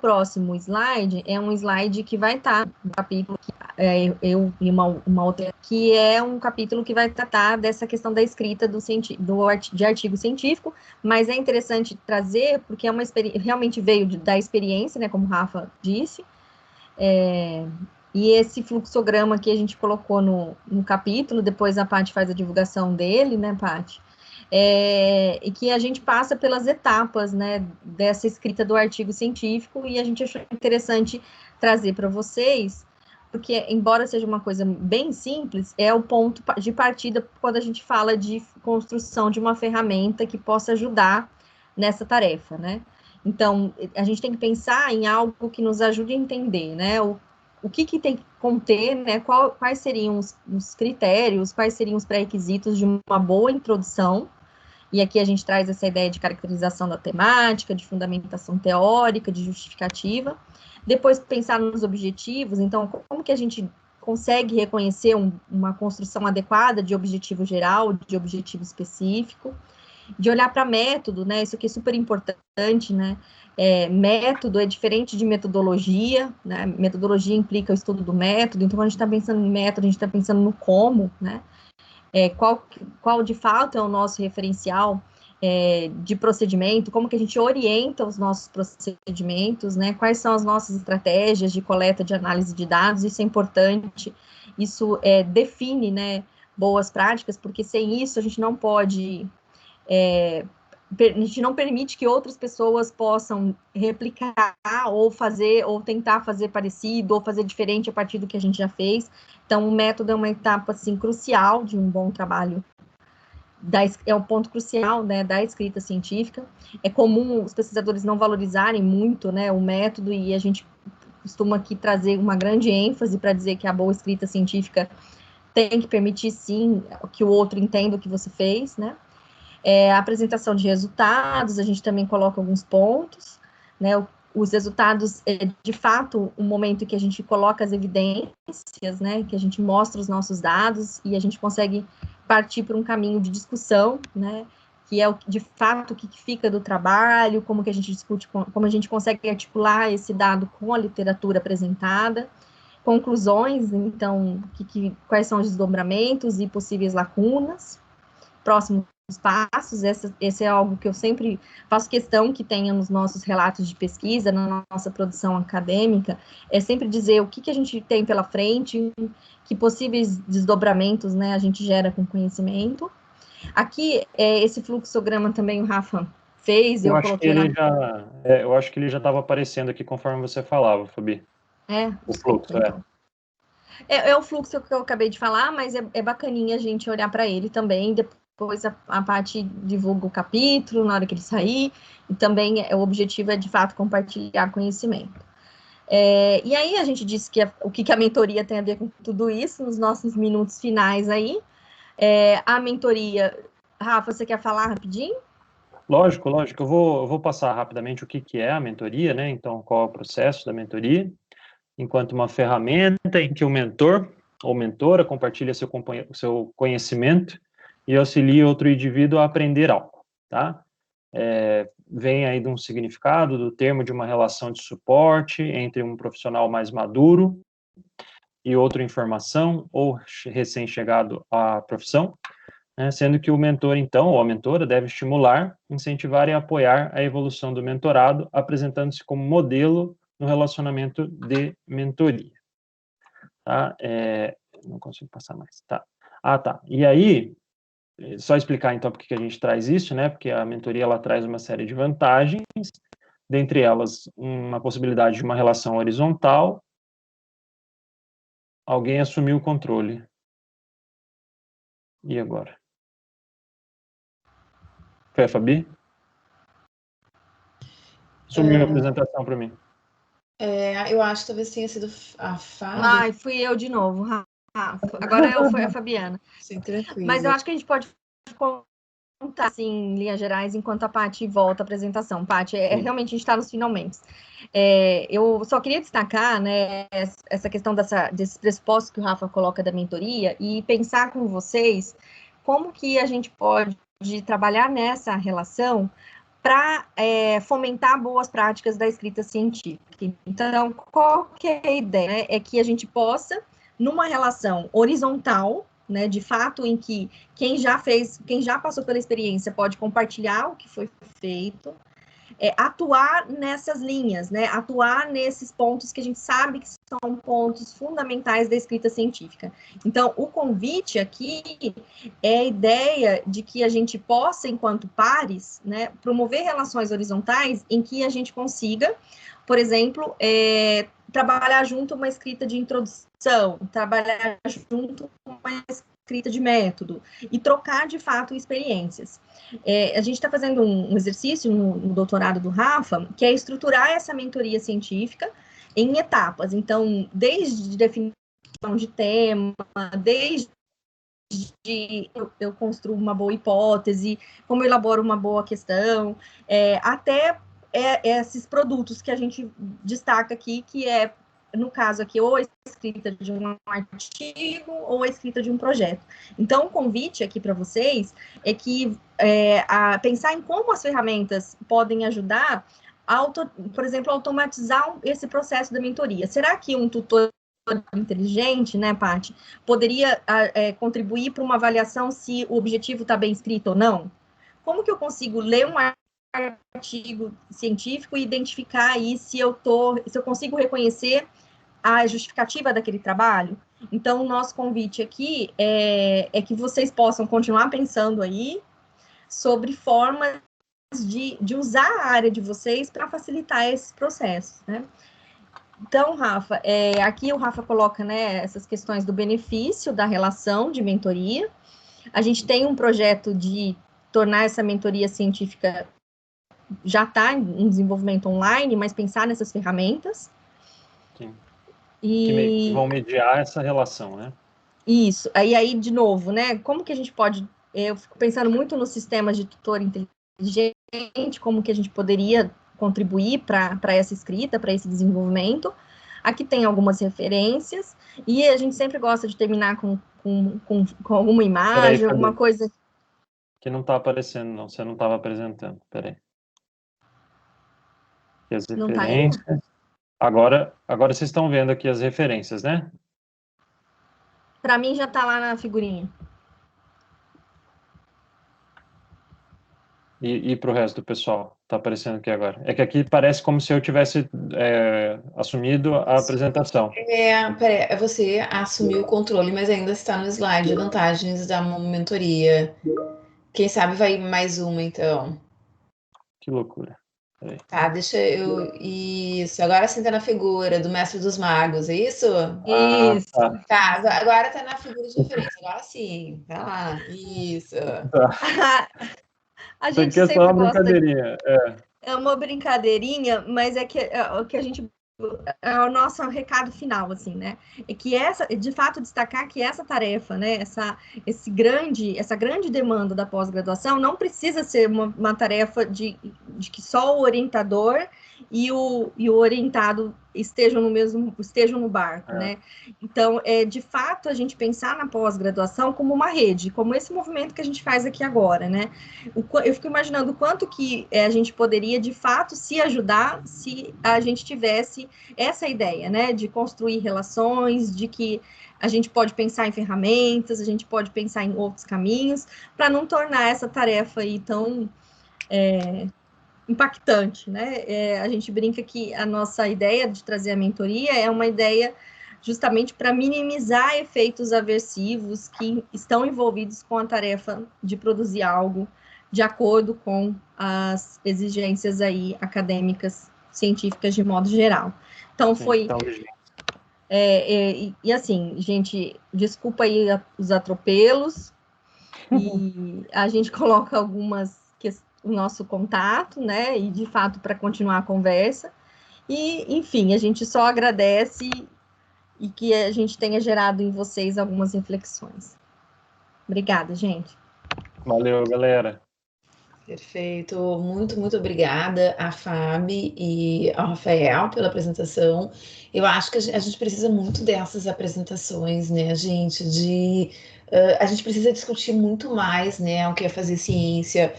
[SPEAKER 2] próximo slide é um slide que vai estar no capítulo que eu e uma outra, que é um capítulo que vai tratar dessa questão da escrita de artigo científico, mas é interessante trazer, porque realmente veio da experiência, né, como o Rafa disse, e esse fluxograma que a gente colocou no capítulo, depois a Paty faz a divulgação dele, né, Paty? E que a gente passa pelas etapas, né, dessa escrita do artigo científico, e a gente achou interessante trazer para vocês, porque, embora seja uma coisa bem simples, é o ponto de partida quando a gente fala de construção de uma ferramenta que possa ajudar nessa tarefa, né? Então, a gente tem que pensar em algo que nos ajude a entender, né, o que tem que conter, né, quais seriam os critérios, quais seriam os pré-requisitos de uma boa introdução, E aqui a gente traz essa ideia de caracterização da temática, de fundamentação teórica, de justificativa. Depois, pensar nos objetivos. Então, como que a gente consegue reconhecer uma construção adequada de objetivo geral, de objetivo específico, de olhar para método, né? Isso aqui é super importante, né? Método é diferente de metodologia, né? Metodologia implica o estudo do método, então, quando a gente está pensando em método, a gente está pensando no como, né? Qual de fato é o nosso referencial de procedimento, como que a gente orienta os nossos procedimentos, né? Quais são as nossas estratégias de coleta, de análise de dados, isso é importante, isso define, né, boas práticas, porque sem isso a gente não pode, a gente não permite que outras pessoas possam replicar ou fazer, ou tentar fazer parecido, ou fazer diferente a partir do que a gente já fez. Então, o método é uma etapa, assim, crucial de um bom trabalho, é um ponto crucial, né, da escrita científica. É comum os pesquisadores não valorizarem muito, né, o método, e a gente costuma aqui trazer uma grande ênfase para dizer que a boa escrita científica tem que permitir, sim, que o outro entenda o que você fez, né. A apresentação de resultados, a gente também coloca alguns pontos, né, os resultados, de fato, o momento em que a gente coloca as evidências, né, que a gente mostra os nossos dados e a gente consegue partir por um caminho de discussão, né, que é, de fato, o que fica do trabalho, como que a gente discute, como a gente consegue articular esse dado com a literatura apresentada, conclusões, então, quais são os desdobramentos e possíveis lacunas, próximos passos, esse é algo que eu sempre faço questão que tenha nos nossos relatos de pesquisa, na nossa produção acadêmica, é sempre dizer o que a gente tem pela frente, que possíveis desdobramentos, né, a gente gera com conhecimento. Aqui, esse fluxograma também o Rafa fez, eu coloquei lá.
[SPEAKER 3] Eu acho que ele já estava aparecendo aqui conforme você falava, Fabi. O
[SPEAKER 2] Desculpa,
[SPEAKER 3] fluxo,
[SPEAKER 2] então. É o fluxo que eu acabei de falar, mas é bacaninha a gente olhar para ele também. Depois a Paty divulga o capítulo na hora que ele sair, e também o objetivo é, de fato, compartilhar conhecimento. E aí a gente disse que o que a mentoria tem a ver com tudo isso, nos nossos minutos finais aí. A mentoria, Rafa, você quer falar rapidinho?
[SPEAKER 3] Lógico. Eu vou passar rapidamente o que é a mentoria, né? Então, qual é o processo da mentoria, enquanto uma ferramenta em que o mentor ou mentora compartilha seu conhecimento e auxilia outro indivíduo a aprender algo, tá? Vem aí de um significado, do termo de uma relação de suporte entre um profissional mais maduro e outro em formação ou recém-chegado à profissão, né, sendo que o mentor, então, ou a mentora, deve estimular, incentivar e apoiar a evolução do mentorado, apresentando-se como modelo no relacionamento de mentoria. Tá? Não consigo passar mais. Tá. Tá. E aí, só explicar, então, por que a gente traz isso, né? Porque a mentoria, ela traz uma série de vantagens, dentre elas, uma possibilidade de uma relação horizontal. Alguém assumiu o controle. E agora? Foi a Fabi? Sumiu a apresentação para mim.
[SPEAKER 1] Eu acho que talvez tenha sido a Fabi.
[SPEAKER 2] Fui eu de novo, Rafa. Agora foi a Fabiana.
[SPEAKER 1] Sim, tranquilo.
[SPEAKER 2] Mas eu acho que a gente pode contar, assim, em linhas gerais, enquanto a Paty volta à apresentação. Paty, realmente a gente está nos finalmente. Eu só queria destacar, né, essa questão desses pressupostos que o Rafa coloca da mentoria e pensar com vocês como que a gente pode trabalhar nessa relação para fomentar boas práticas da escrita científica. Então, qual que é a ideia? Né? É que a gente possa, numa relação horizontal, né, de fato, em que quem já passou pela experiência pode compartilhar o que foi feito, atuar nessas linhas, né, atuar nesses pontos que a gente sabe que são pontos fundamentais da escrita científica. Então, o convite aqui é a ideia de que a gente possa, enquanto pares, né, promover relações horizontais em que a gente consiga, por exemplo, trabalhar junto uma escrita de introdução, trabalhar junto uma escrita de método e trocar, de fato, experiências. A gente está fazendo um exercício no doutorado do Rafa, que é estruturar essa mentoria científica em etapas. Então, desde definição de tema, desde desde eu construo uma boa hipótese, como eu elaboro uma boa questão, até esses produtos que a gente destaca aqui, que é, no caso aqui, ou a escrita de um artigo ou a escrita de um projeto. Então, o convite aqui para vocês é que a pensar em como as ferramentas podem ajudar por exemplo, automatizar esse processo da mentoria. Será que um tutor inteligente, né, Paty, poderia contribuir para uma avaliação se o objetivo está bem escrito ou não? Como que eu consigo ler um artigo científico e identificar aí se eu consigo reconhecer a justificativa daquele trabalho? Então, o nosso convite aqui é que vocês possam continuar pensando aí sobre formas de usar a área de vocês para facilitar esses processos, né? Então, Rafa, aqui o Rafa coloca, né, essas questões do benefício da relação de mentoria. A gente tem um projeto de tornar essa mentoria científica, já está em desenvolvimento online, mas pensar nessas ferramentas.
[SPEAKER 3] Sim.
[SPEAKER 2] E
[SPEAKER 3] que vão mediar essa relação, né?
[SPEAKER 2] Isso. Aí, de novo, né, como que a gente pode... Eu fico pensando muito nos sistemas de tutor inteligente, como que a gente poderia contribuir para essa escrita, para esse desenvolvimento. Aqui tem algumas referências, e a gente sempre gosta de terminar com alguma imagem,
[SPEAKER 3] Peraí,
[SPEAKER 2] alguma coisa...
[SPEAKER 3] Que não está aparecendo, não. Você não estava apresentando. Peraí. Aqui as
[SPEAKER 2] Não está aí?
[SPEAKER 3] referências. Agora vocês estão vendo aqui as referências, né?
[SPEAKER 2] Para mim já está lá na figurinha.
[SPEAKER 3] E para o resto do pessoal, está aparecendo aqui agora. É que aqui parece como se eu tivesse assumido a apresentação.
[SPEAKER 1] Peraí, você assumiu o controle, mas ainda está no slide vantagens da mentoria. Quem sabe vai mais uma, então.
[SPEAKER 3] Que loucura. Peraí.
[SPEAKER 1] Tá, deixa eu. Isso, agora sim tá na figura do Mestre dos Magos, é isso?
[SPEAKER 2] Isso.
[SPEAKER 3] Tá.
[SPEAKER 1] Tá, agora tá na figura de referência, agora sim. Tá lá, isso.
[SPEAKER 3] Tá.
[SPEAKER 2] A
[SPEAKER 3] Isso
[SPEAKER 2] gente
[SPEAKER 3] aqui é só uma
[SPEAKER 2] sempre gosta
[SPEAKER 3] brincadeirinha.
[SPEAKER 2] É uma brincadeirinha, mas é o que a gente é o nosso recado final, assim, né? É que de fato, destacar que essa tarefa, né? Essa grande demanda da pós-graduação não precisa ser uma tarefa de que só o orientador e o orientado estejam no barco, né? Então, de fato, a gente pensar na pós-graduação como uma rede, como esse movimento que a gente faz aqui agora, né? Eu fico imaginando o quanto que a gente poderia, de fato, se ajudar se a gente tivesse essa ideia, né, de construir relações, de que a gente pode pensar em ferramentas, a gente pode pensar em outros caminhos, para não tornar essa tarefa aí tão impactante, né? A gente brinca que a nossa ideia de trazer a mentoria é uma ideia justamente para minimizar efeitos aversivos que estão envolvidos com a tarefa de produzir algo de acordo com as exigências aí acadêmicas, científicas de modo geral. Então,
[SPEAKER 3] Sim,
[SPEAKER 2] foi...
[SPEAKER 3] então,
[SPEAKER 2] e assim, gente, desculpa aí os atropelos, e a gente coloca o nosso contato, né, e de fato para continuar a conversa, e enfim, a gente só agradece e que a gente tenha gerado em vocês algumas reflexões. Obrigada, gente.
[SPEAKER 3] Valeu, galera.
[SPEAKER 1] Perfeito, muito, muito obrigada a Fábio e ao Rafael pela apresentação. Eu acho que a gente precisa muito dessas apresentações, né, gente? A gente precisa discutir muito mais, né, o que é fazer ciência.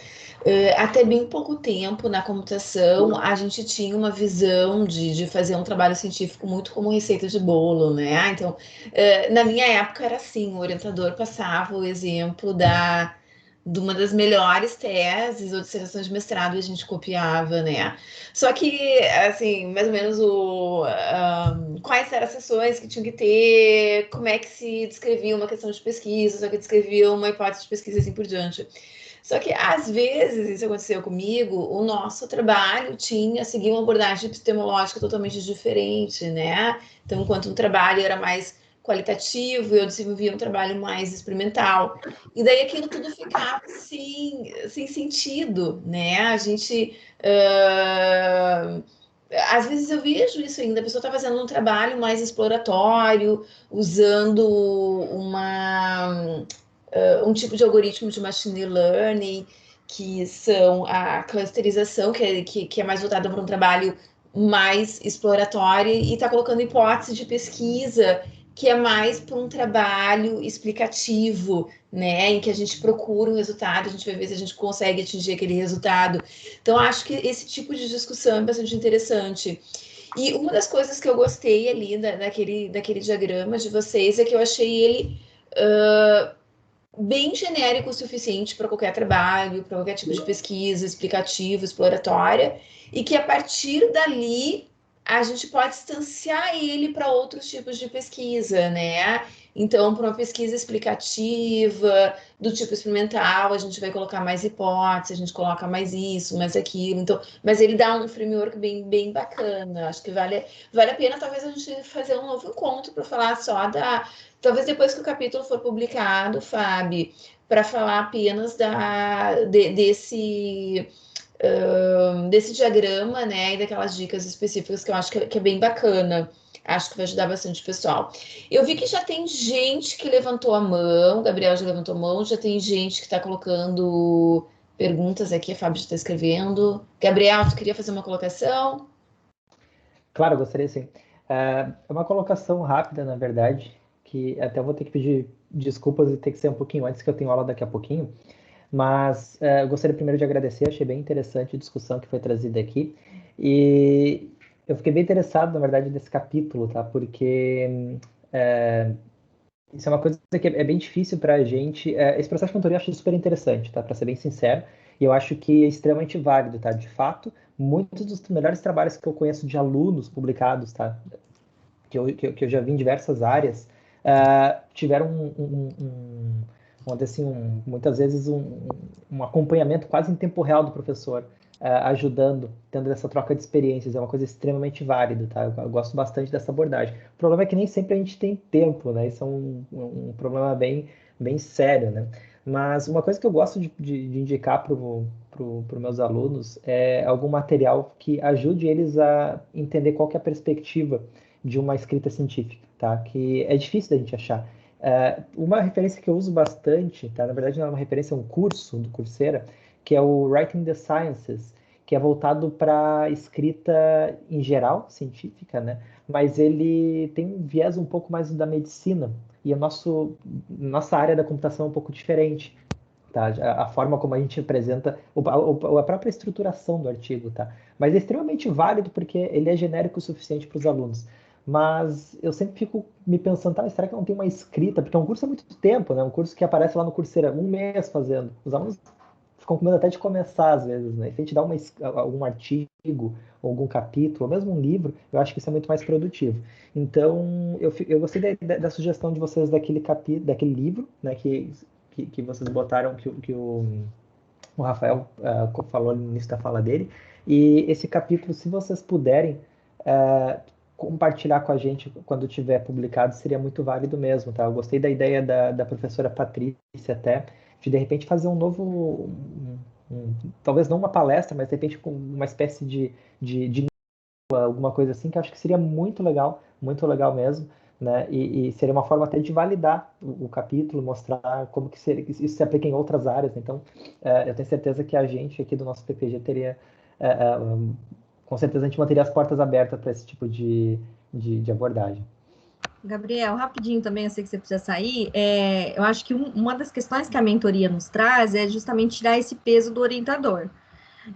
[SPEAKER 1] Até bem pouco tempo na computação, a gente tinha uma visão de fazer um trabalho científico muito como receita de bolo, né? Então, na minha época era assim, o orientador passava o exemplo de uma das melhores teses ou dissertações de mestrado e a gente copiava, né? Só que, assim, mais ou menos quais eram as sessões que tinham que ter, como é que se descrevia uma questão de pesquisa, só que descrevia uma hipótese de pesquisa e assim por diante. Só que, às vezes, isso aconteceu comigo, o nosso trabalho seguia uma abordagem epistemológica totalmente diferente, né? Então, enquanto um trabalho era mais qualitativo, eu desenvolvia um trabalho mais experimental. E daí aquilo tudo ficava sem sentido, né? A gente. Às vezes eu vejo isso ainda, a pessoa está fazendo um trabalho mais exploratório, usando um tipo de algoritmo de machine learning, que são a clusterização, que é mais voltada para um trabalho mais exploratório, e está colocando hipótese de pesquisa, que é mais para um trabalho explicativo, né, em que a gente procura um resultado, a gente vai ver se a gente consegue atingir aquele resultado. Então, acho que esse tipo de discussão é bastante interessante. E uma das coisas que eu gostei ali daquele diagrama de vocês é que eu achei ele bem genérico o suficiente para qualquer trabalho, para qualquer tipo de pesquisa, explicativa, exploratória, e que a partir dali a gente pode distanciar ele para outros tipos de pesquisa, né? Então, para uma pesquisa explicativa, do tipo experimental, a gente vai colocar mais hipóteses, a gente coloca mais isso, mais aquilo. Então, mas ele dá um framework bem bacana. Acho que vale a pena, talvez, a gente fazer um novo encontro para falar só da. Talvez depois que o capítulo for publicado, Fábio, para falar apenas desse diagrama, né, e daquelas dicas específicas que eu acho que é bem bacana. Acho que vai ajudar bastante o pessoal. Eu vi que já tem gente que levantou a mão, o Gabriel já levantou a mão, já tem gente que está colocando perguntas aqui, a Fábio já está escrevendo. Gabriel, tu queria fazer uma colocação?
[SPEAKER 4] Claro, eu gostaria sim. É uma colocação rápida, na verdade, que até eu vou ter que pedir desculpas e ter que ser um pouquinho antes, que eu tenho aula daqui a pouquinho. Mas eu gostaria primeiro de agradecer, achei bem interessante a discussão que foi trazida aqui. E eu fiquei bem interessado, na verdade, nesse capítulo, tá? Porque isso é uma coisa que é bem difícil para a gente. Esse processo de mentoria eu acho super interessante, tá? Para ser bem sincero. E eu acho que é extremamente válido, tá? De fato, muitos dos melhores trabalhos que eu conheço de alunos publicados, tá? Que eu já vi em diversas áreas, tiveram vamos dizer assim, muitas vezes um acompanhamento quase em tempo real do professor, ajudando, tendo essa troca de experiências. É uma coisa extremamente válida, tá? Eu gosto bastante dessa abordagem. O problema é que nem sempre a gente tem tempo, né? Isso é um problema bem sério, né? Mas uma coisa que eu gosto de indicar para os meus alunos é algum material que ajude eles a entender qual que é a perspectiva de uma escrita científica, tá? Que é difícil da gente achar. Uma referência que eu uso bastante, tá? Na verdade não é uma referência, é um curso do Coursera, que é o Writing the Sciences, que é voltado para escrita em geral, científica, né? Mas ele tem um viés um pouco mais da medicina, e nossa área da computação é um pouco diferente. Tá? A forma como a gente apresenta, a própria estruturação do artigo, tá? Mas é extremamente válido porque ele é genérico o suficiente para os alunos. Mas eu sempre fico me pensando, tá, será que não tem uma escrita? Porque é um curso há muito tempo, né? Um curso que aparece lá no Coursera, um mês fazendo. Os alunos ficam com medo até de começar às vezes, né? E se a gente dá algum artigo, ou algum capítulo, ou mesmo um livro, eu acho que isso é muito mais produtivo. Então, eu gostei da sugestão de vocês daquele livro, né? Que vocês botaram, que o Rafael falou no início da fala dele. E esse capítulo, se vocês puderem compartilhar com a gente quando tiver publicado, seria muito válido mesmo, tá? Eu gostei da ideia da professora Patrícia até, de repente fazer um novo, talvez não uma palestra, mas de repente com uma espécie de alguma coisa assim, que eu acho que seria muito legal mesmo, né? E seria uma forma até de validar o capítulo, mostrar como que isso se aplica em outras áreas. Então, eu tenho certeza que a gente aqui do nosso PPG teria, com certeza a gente manteria as portas abertas para esse tipo de abordagem.
[SPEAKER 2] Gabriel, rapidinho também, eu sei que você precisa sair. Eu acho que uma das questões que a mentoria nos traz é justamente tirar esse peso do orientador.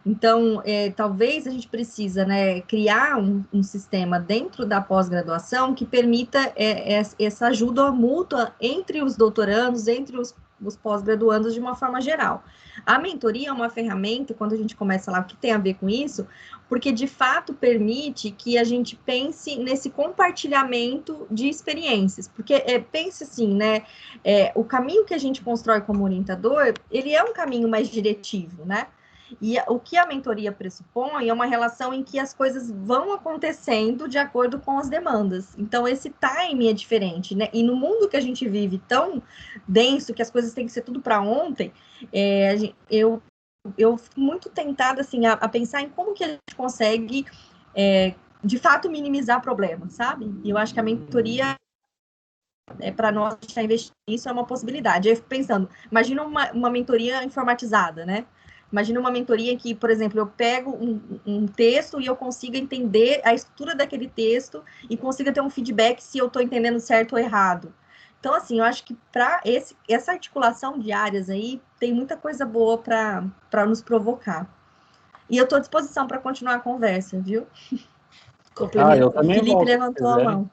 [SPEAKER 2] Então, talvez a gente precisa, né, criar um sistema dentro da pós-graduação que permita essa ajuda mútua entre os doutorandos, entre os pós-graduandos de uma forma geral. A mentoria é uma ferramenta, quando a gente começa lá, o que tem a ver com isso? Porque, de fato, permite que a gente pense nesse compartilhamento de experiências. Porque, pense assim, né, o caminho que a gente constrói como orientador, ele é um caminho mais diretivo, né? E o que a mentoria pressupõe é uma relação em que as coisas vão acontecendo de acordo com as demandas. Então, esse time é diferente, né? E no mundo que a gente vive tão denso, que as coisas têm que ser tudo para ontem, eu fico muito tentada, assim, a pensar em como que a gente consegue, de fato, minimizar problemas, sabe? E eu acho que a mentoria para nós já investir nisso é uma possibilidade. Eu fico pensando, imagina uma mentoria informatizada, né? Imagina uma mentoria que, por exemplo, eu pego um texto e eu consiga entender a estrutura daquele texto e consiga ter um feedback se eu estou entendendo certo ou errado. Então, assim, eu acho que para essa articulação de áreas aí, tem muita coisa boa para nos provocar. E eu estou à disposição para continuar a conversa, viu?
[SPEAKER 3] Eu também
[SPEAKER 2] Felipe
[SPEAKER 3] volto, se
[SPEAKER 2] levantou a
[SPEAKER 3] quiserem.
[SPEAKER 2] mão.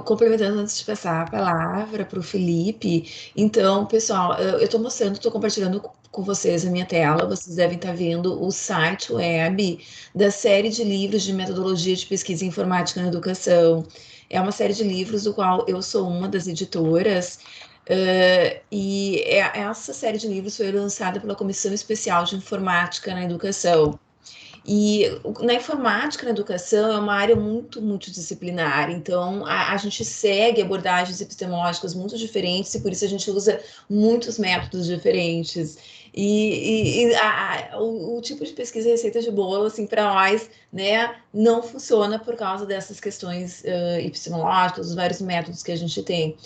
[SPEAKER 1] Complementando antes de passar a palavra para o Felipe, então, pessoal, eu estou mostrando, estou compartilhando com vocês a minha tela, vocês devem estar vendo o site web da série de livros de metodologia de pesquisa informática na educação. É uma série de livros do qual eu sou uma das editoras, essa série de livros foi lançada pela Comissão Especial de Informática na Educação. E na informática, na educação, é uma área muito multidisciplinar, então a gente segue abordagens epistemológicas muito diferentes e por isso a gente usa muitos métodos diferentes. O tipo de pesquisa receita de bolo, assim, para nós, né, não funciona por causa dessas questões epistemológicas, os vários métodos que a gente tem.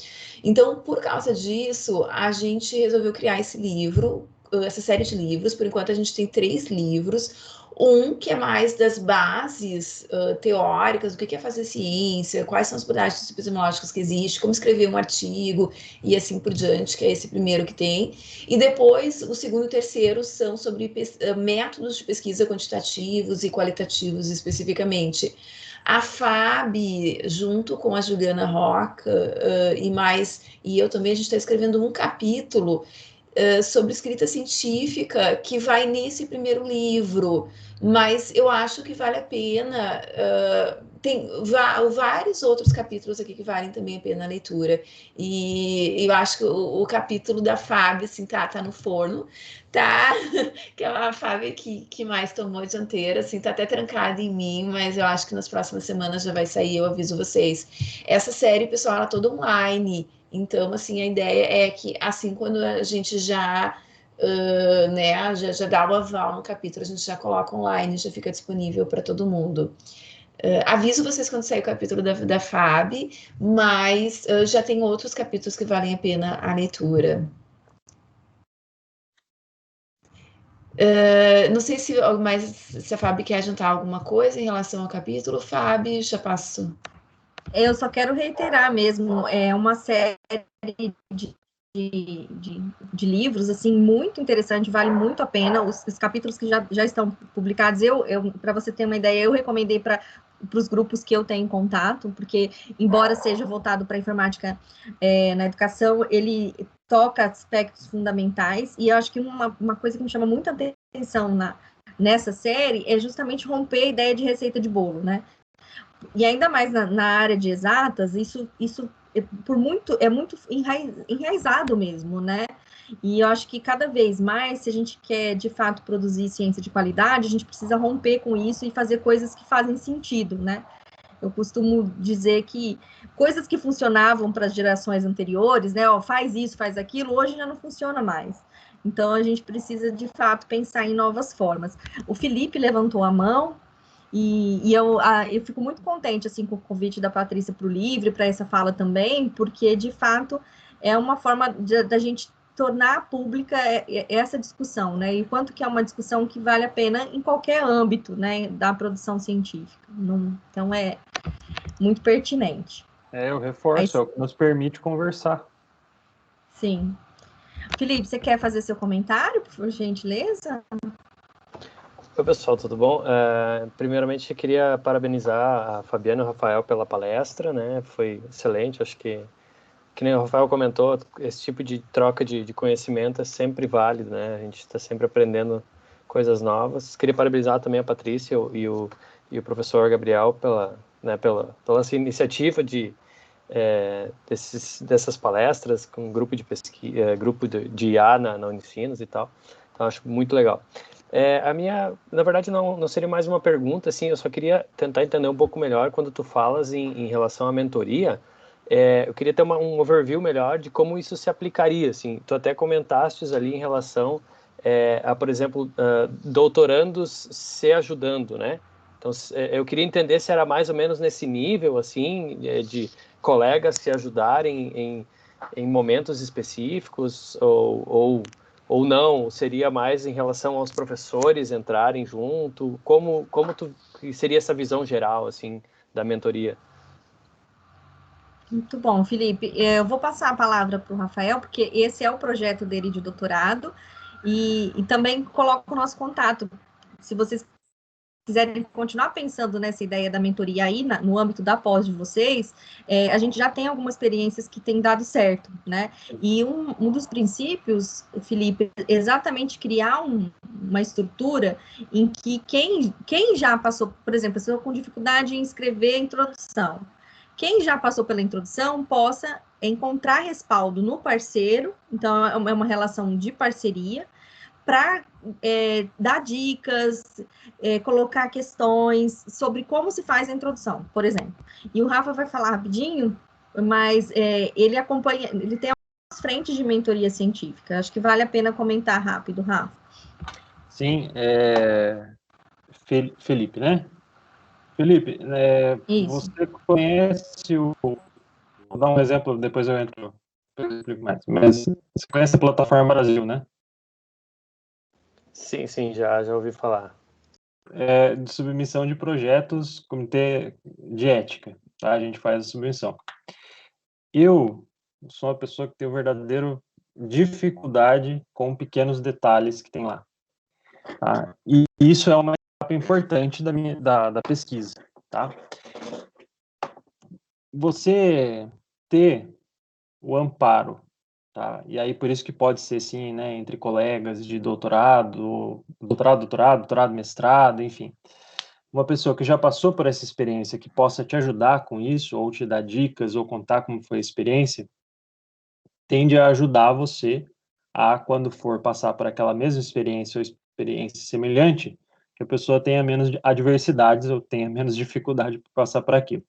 [SPEAKER 1] Então, por causa disso, a gente resolveu criar esse livro, essa série de livros. Por enquanto, a gente tem 3 livros. Um que é mais das bases teóricas, o que é fazer ciência, quais são as abordagens epistemológicas que existem, como escrever um artigo e assim por diante, que é esse primeiro que tem. E depois, o segundo e o terceiro são sobre métodos de pesquisa quantitativos e qualitativos especificamente. A FAB, junto com a Juliana Roca e eu também, a gente está escrevendo um capítulo sobre escrita científica que vai nesse primeiro livro, mas eu acho que vale a pena. Tem vários outros capítulos aqui que valem também a pena a leitura. E eu acho que o capítulo da Fábio, assim, tá no forno, tá? Que é a Fábio que mais tomou a dianteira, assim, tá até trancada em mim, mas eu acho que nas próximas semanas já vai sair, eu aviso vocês. Essa série, pessoal, ela é toda online. Então, assim, a ideia é que, assim, quando a gente já, né, já dá o aval no capítulo, a gente já coloca online, já fica disponível para todo mundo. Aviso vocês quando sair o capítulo da FAB, mas já tem outros capítulos que valem a pena a leitura. Não sei se a Fábio quer adiantar alguma coisa em relação ao capítulo. Fábio, já passo.
[SPEAKER 2] Eu só quero reiterar mesmo, é uma série de livros, assim, muito interessante, vale muito a pena, os capítulos que já estão publicados, para você ter uma ideia, eu recomendei para os grupos que eu tenho em contato, porque, embora seja voltado para a informática na educação, ele toca aspectos fundamentais, e eu acho que uma coisa que me chama muita atenção nessa série é justamente romper a ideia de receita de bolo, né? E ainda mais na área de exatas, isso é muito enraizado mesmo, né? E eu acho que cada vez mais, se a gente quer de fato produzir ciência de qualidade, a gente precisa romper com isso e fazer coisas que fazem sentido, né? Eu costumo dizer que coisas que funcionavam para as gerações anteriores, né? Ó, faz isso, faz aquilo, hoje já não funciona mais. Então a gente precisa de fato pensar em novas formas. O Felipe levantou a mão. E eu fico muito contente assim com o convite da Patrícia para o Livre, para essa fala também, porque de fato é uma forma da gente tornar pública essa discussão, né? E quanto que é uma discussão que vale a pena em qualquer âmbito, né, da produção científica. Então é muito pertinente.
[SPEAKER 3] Eu reforço, é o que nos permite conversar.
[SPEAKER 2] Sim. Felipe, você quer fazer seu comentário, por gentileza?
[SPEAKER 5] Oi, pessoal, tudo bom? Primeiramente, eu queria parabenizar a Fabiana e o Rafael pela palestra, né? Foi excelente, acho que nem o Rafael comentou, esse tipo de troca de conhecimento é sempre válido, né? A gente está sempre aprendendo coisas novas. Queria parabenizar também a Patrícia e o professor Gabriel pela essa iniciativa dessas palestras com grupo de pesquisa, grupo de IA na Unicinos e tal. Então, acho muito legal. Na verdade, não seria mais uma pergunta, assim, eu só queria tentar entender um pouco melhor quando tu falas em relação à mentoria. Eu queria ter um overview melhor de como isso se aplicaria, assim. Tu até comentaste ali em relação a, por exemplo, doutorandos se ajudando, né? Então, eu queria entender se era mais ou menos nesse nível, assim, colegas se ajudarem em momentos específicos ou não? Seria mais em relação aos professores entrarem junto? Como seria essa visão geral, assim, da mentoria?
[SPEAKER 2] Muito bom, Felipe. Eu vou passar a palavra para o Rafael, porque esse é o projeto dele de doutorado, e também coloco o nosso contato. Se vocês quiserem continuar pensando nessa ideia da mentoria aí, no âmbito da pós de vocês, a gente já tem algumas experiências que têm dado certo, né? E um dos princípios, Felipe, é exatamente criar uma estrutura em que quem já passou, por exemplo, pessoa com dificuldade em escrever a introdução, quem já passou pela introdução possa encontrar respaldo no parceiro, então é uma relação de parceria, para dar dicas, colocar questões sobre como se faz a introdução, por exemplo. E o Rafa vai falar rapidinho, mas ele acompanha, ele tem algumas frentes de mentoria científica. Acho que vale a pena comentar rápido, Rafa.
[SPEAKER 3] Sim, Felipe, né? Felipe, você conhece vou dar um exemplo, depois eu explico mais, mas você conhece a Plataforma Brasil, né?
[SPEAKER 5] Sim, já ouvi falar.
[SPEAKER 3] De submissão de projetos, comitê de ética, tá? A gente faz a submissão. Eu sou uma pessoa que tem uma verdadeira dificuldade com pequenos detalhes que tem lá, tá? E isso é uma etapa importante da pesquisa, tá? Você ter o amparo, tá? E aí por isso que pode ser sim, né, entre colegas de doutorado, mestrado, enfim. Uma pessoa que já passou por essa experiência, que possa te ajudar com isso, ou te dar dicas, ou contar como foi a experiência, tende a ajudar você a, quando for passar por aquela mesma experiência ou experiência semelhante, que a pessoa tenha menos adversidades ou tenha menos dificuldade para passar por aquilo.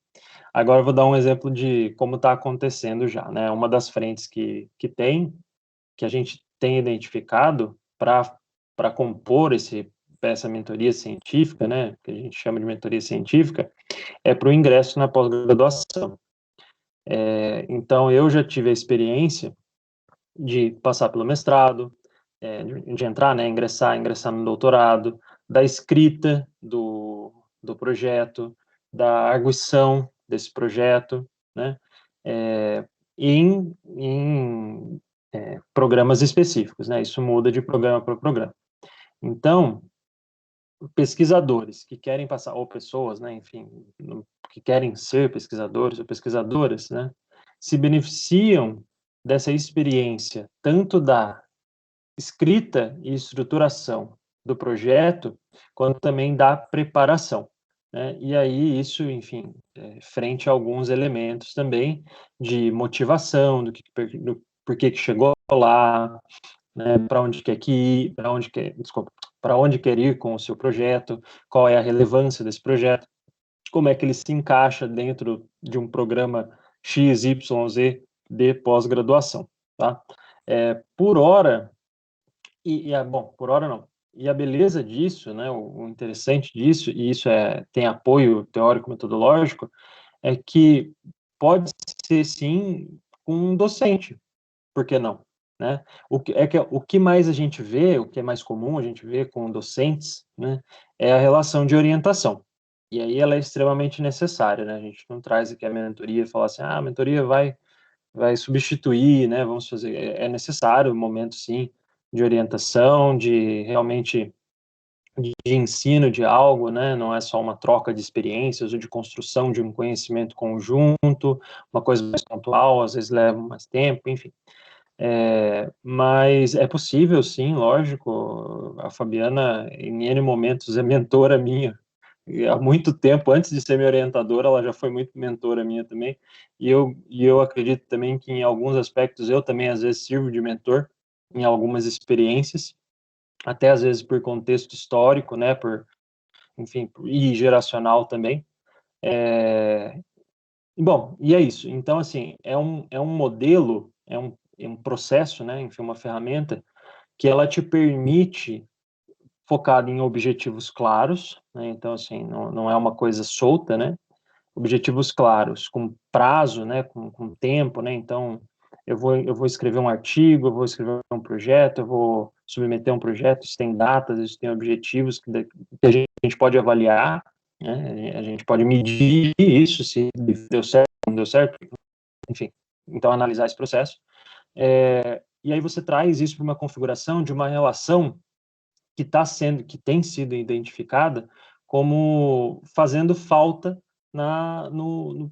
[SPEAKER 3] Agora eu vou dar um exemplo de como está acontecendo já, né? Uma das frentes que a gente tem identificado para compor essa mentoria científica, né? Que a gente chama de mentoria científica, é para o ingresso na pós-graduação. Então eu já tive a experiência de passar pelo mestrado, de entrar, né? Ingressar no doutorado, da escrita do projeto, da arguição desse projeto, né? Em programas específicos, né? Isso muda de programa para programa. Então, pesquisadores que querem passar, ou pessoas, né? Enfim, que querem ser pesquisadores ou pesquisadoras, né? Se beneficiam dessa experiência, tanto da escrita e estruturação do projeto, quanto também da preparação, né? E aí isso, enfim, frente a alguns elementos também de motivação, do porquê que chegou lá, né? Para onde quer ir, para onde quer ir com o seu projeto, qual é a relevância desse projeto, como é que ele se encaixa dentro de um programa X, Y, Z de pós-graduação, tá? Por hora, bom, por hora não. E a beleza disso, né, o interessante disso, e isso tem apoio teórico-metodológico, é que pode ser, sim, com um docente, por que não? Né? O que mais a gente vê, o que é mais comum a gente vê com docentes, né, é a relação de orientação. E aí ela é extremamente necessária, né? A gente não traz aqui a mentoria e fala assim, a mentoria vai substituir, né? Vamos fazer, é necessário um momento, sim, de orientação, de realmente de ensino de algo, né? Não é só uma troca de experiências ou de construção de um conhecimento conjunto, uma coisa mais pontual, às vezes leva mais tempo, enfim. Mas é possível, sim, lógico. A Fabiana, em N momentos, é mentora minha. E há muito tempo, antes de ser minha orientadora, ela já foi muito mentora minha também. E eu acredito também que, em alguns aspectos, eu também, às vezes, sirvo de mentor em algumas experiências, até às vezes por contexto histórico, né, enfim, e geracional também. Bom, e é isso. Então, assim, é um modelo, é um processo, né, enfim, uma ferramenta que ela te permite focar em objetivos claros, né, então, assim, não é uma coisa solta, né, objetivos claros, com prazo, né, com tempo, né, então eu vou escrever um artigo, eu vou escrever um projeto, eu vou submeter um projeto, isso tem datas, isso tem objetivos que a gente pode avaliar, né, a gente pode medir isso, se deu certo, não deu certo, enfim, então analisar esse processo. E aí você traz isso para uma configuração de uma relação que tem sido identificada como fazendo falta no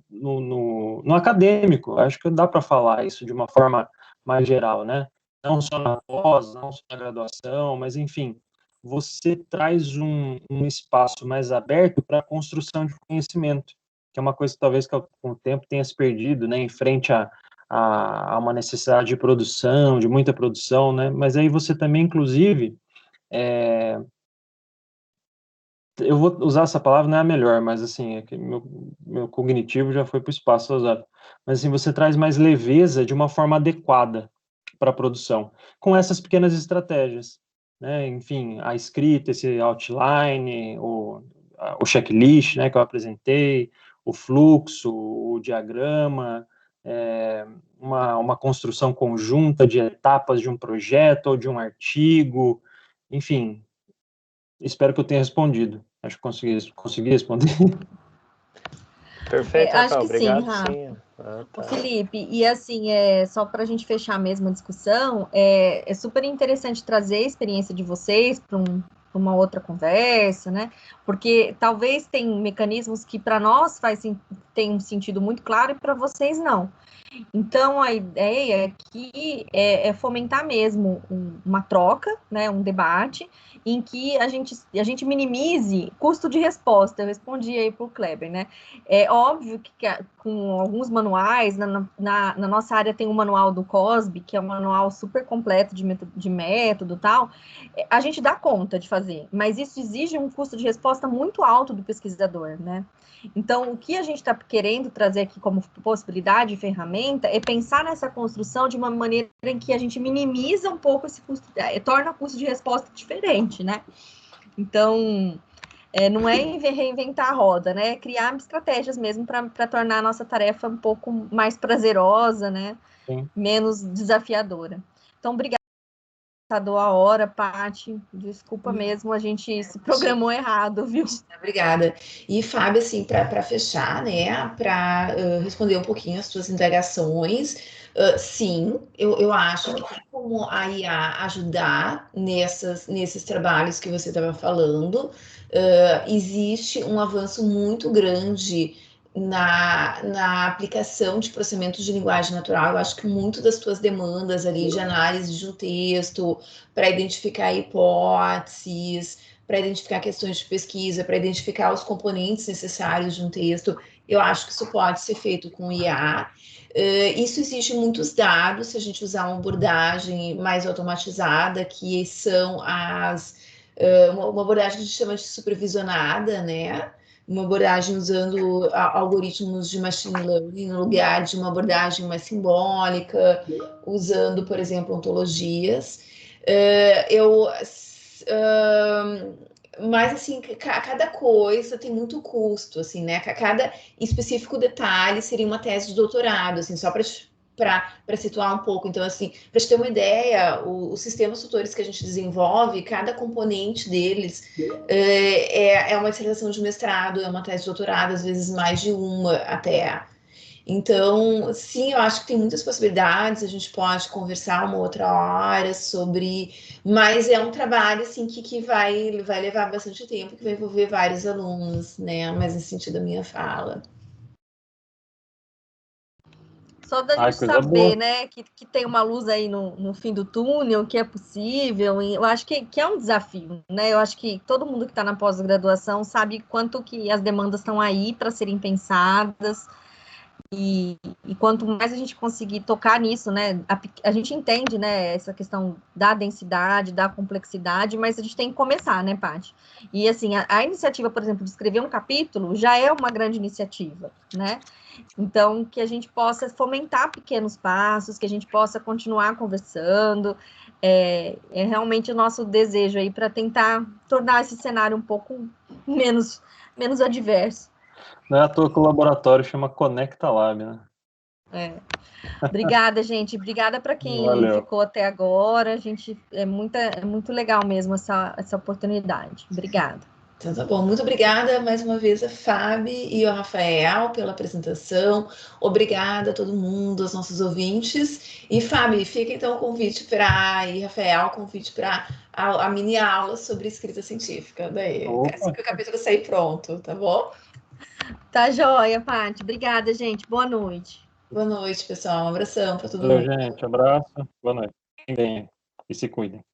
[SPEAKER 3] acadêmico. Acho que dá para falar isso de uma forma mais geral, né? Não só na pós, não só na graduação, mas enfim, você traz um espaço mais aberto para a construção de conhecimento, que é uma coisa que talvez com o tempo tenha se perdido, né? Em frente a uma necessidade de produção, de muita produção, né? Mas aí você também, inclusive, eu vou usar essa palavra, não é a melhor, mas assim, meu cognitivo já foi para o espaço usado. Mas assim, você traz mais leveza de uma forma adequada para a produção, com essas pequenas estratégias, né? Enfim, a escrita, esse outline, o checklist, né, que eu apresentei, o fluxo, o diagrama, uma construção conjunta de etapas de um projeto ou de um artigo, enfim, espero que eu tenha respondido. Acho que consegui responder.
[SPEAKER 5] Perfeito,
[SPEAKER 2] Acho
[SPEAKER 5] Rafael.
[SPEAKER 2] que
[SPEAKER 5] Obrigado,
[SPEAKER 2] sim, Rafa.
[SPEAKER 5] sim.
[SPEAKER 2] Ô, Felipe, e assim, só para a gente fechar mesmo a discussão, é super interessante trazer a experiência de vocês para uma outra conversa, né? Porque talvez tem mecanismos que para nós tem um sentido muito claro e para vocês não. Então, a ideia aqui é fomentar mesmo uma troca, né, um debate, em que a gente minimize custo de resposta. Eu respondi aí para o Kleber, né? É óbvio que com alguns manuais, na nossa área tem um manual do COSB, que é um manual super completo de método e tal, a gente dá conta de fazer, mas isso exige um custo de resposta muito alto do pesquisador, né? Então, o que a gente está querendo trazer aqui como possibilidade e ferramenta é pensar nessa construção de uma maneira em que a gente minimiza um pouco esse custo, torna o custo de resposta diferente, né? Então, não é reinventar a roda, né? É criar estratégias mesmo para tornar a nossa tarefa um pouco mais prazerosa, né?
[SPEAKER 3] Sim.
[SPEAKER 2] Menos desafiadora. Então, obrigada. Dou a hora, Paty, desculpa mesmo, a gente se programou errado, viu?
[SPEAKER 1] Obrigada. E, Fábio, assim, para fechar, né, para responder um pouquinho as suas indagações, sim, eu acho que tem como a IA ajudar nesses trabalhos que você estava falando. Existe um avanço muito grande na aplicação de processamentos de linguagem natural. Eu acho que muito das tuas demandas ali de análise de um texto, para identificar hipóteses, para identificar questões de pesquisa, para identificar os componentes necessários de um texto, eu acho que isso pode ser feito com IA. Isso exige muitos dados, se a gente usar uma abordagem mais automatizada, que são uma abordagem que a gente chama de supervisionada, né? Uma abordagem usando algoritmos de machine learning no lugar de uma abordagem mais simbólica, usando, por exemplo, ontologias. Mas assim, cada coisa tem muito custo, assim, né? Cada específico detalhe seria uma tese de doutorado, assim, só para situar um pouco. Então, assim, para te ter uma ideia, os sistemas tutores que a gente desenvolve, cada componente deles é uma dissertação de mestrado, é uma tese de doutorado, às vezes mais de uma até. Então, sim, eu acho que tem muitas possibilidades, a gente pode conversar uma outra hora sobre, mas é um trabalho assim que vai levar bastante tempo, que vai envolver vários alunos, né? Mas nesse sentido da minha fala.
[SPEAKER 2] Só da gente saber, né, que tem uma luz aí no fim do túnel, que é possível, e eu acho que é um desafio, né? Eu acho que todo mundo que está na pós-graduação sabe quanto que as demandas estão aí para serem pensadas, e quanto mais a gente conseguir tocar nisso, né, a gente entende, né, essa questão da densidade, da complexidade, mas a gente tem que começar, né, Paty? E, assim, a iniciativa, por exemplo, de escrever um capítulo já é uma grande iniciativa, né? Então, que a gente possa fomentar pequenos passos, que a gente possa continuar conversando, é realmente o nosso desejo aí para tentar tornar esse cenário um pouco menos adverso.
[SPEAKER 3] Não é à toa que o laboratório chama Conecta Lab, né?
[SPEAKER 2] Obrigada, gente. Obrigada para quem ficou até agora. Gente, é muito legal mesmo essa oportunidade. Obrigada.
[SPEAKER 1] Então tá bom, muito obrigada mais uma vez a Fábio e ao Rafael pela apresentação. Obrigada a todo mundo, aos nossos ouvintes. E Fábio, fica então o convite para, e Rafael, o convite para a mini aula sobre escrita científica. Daí, assim que o capítulo sair pronto, tá bom?
[SPEAKER 2] Tá joia, Paty. Obrigada, gente. Boa noite.
[SPEAKER 1] Boa noite, pessoal. Um abração para todo mundo.
[SPEAKER 3] Gente, abraço. Boa noite. Fiquem bem e se cuidem.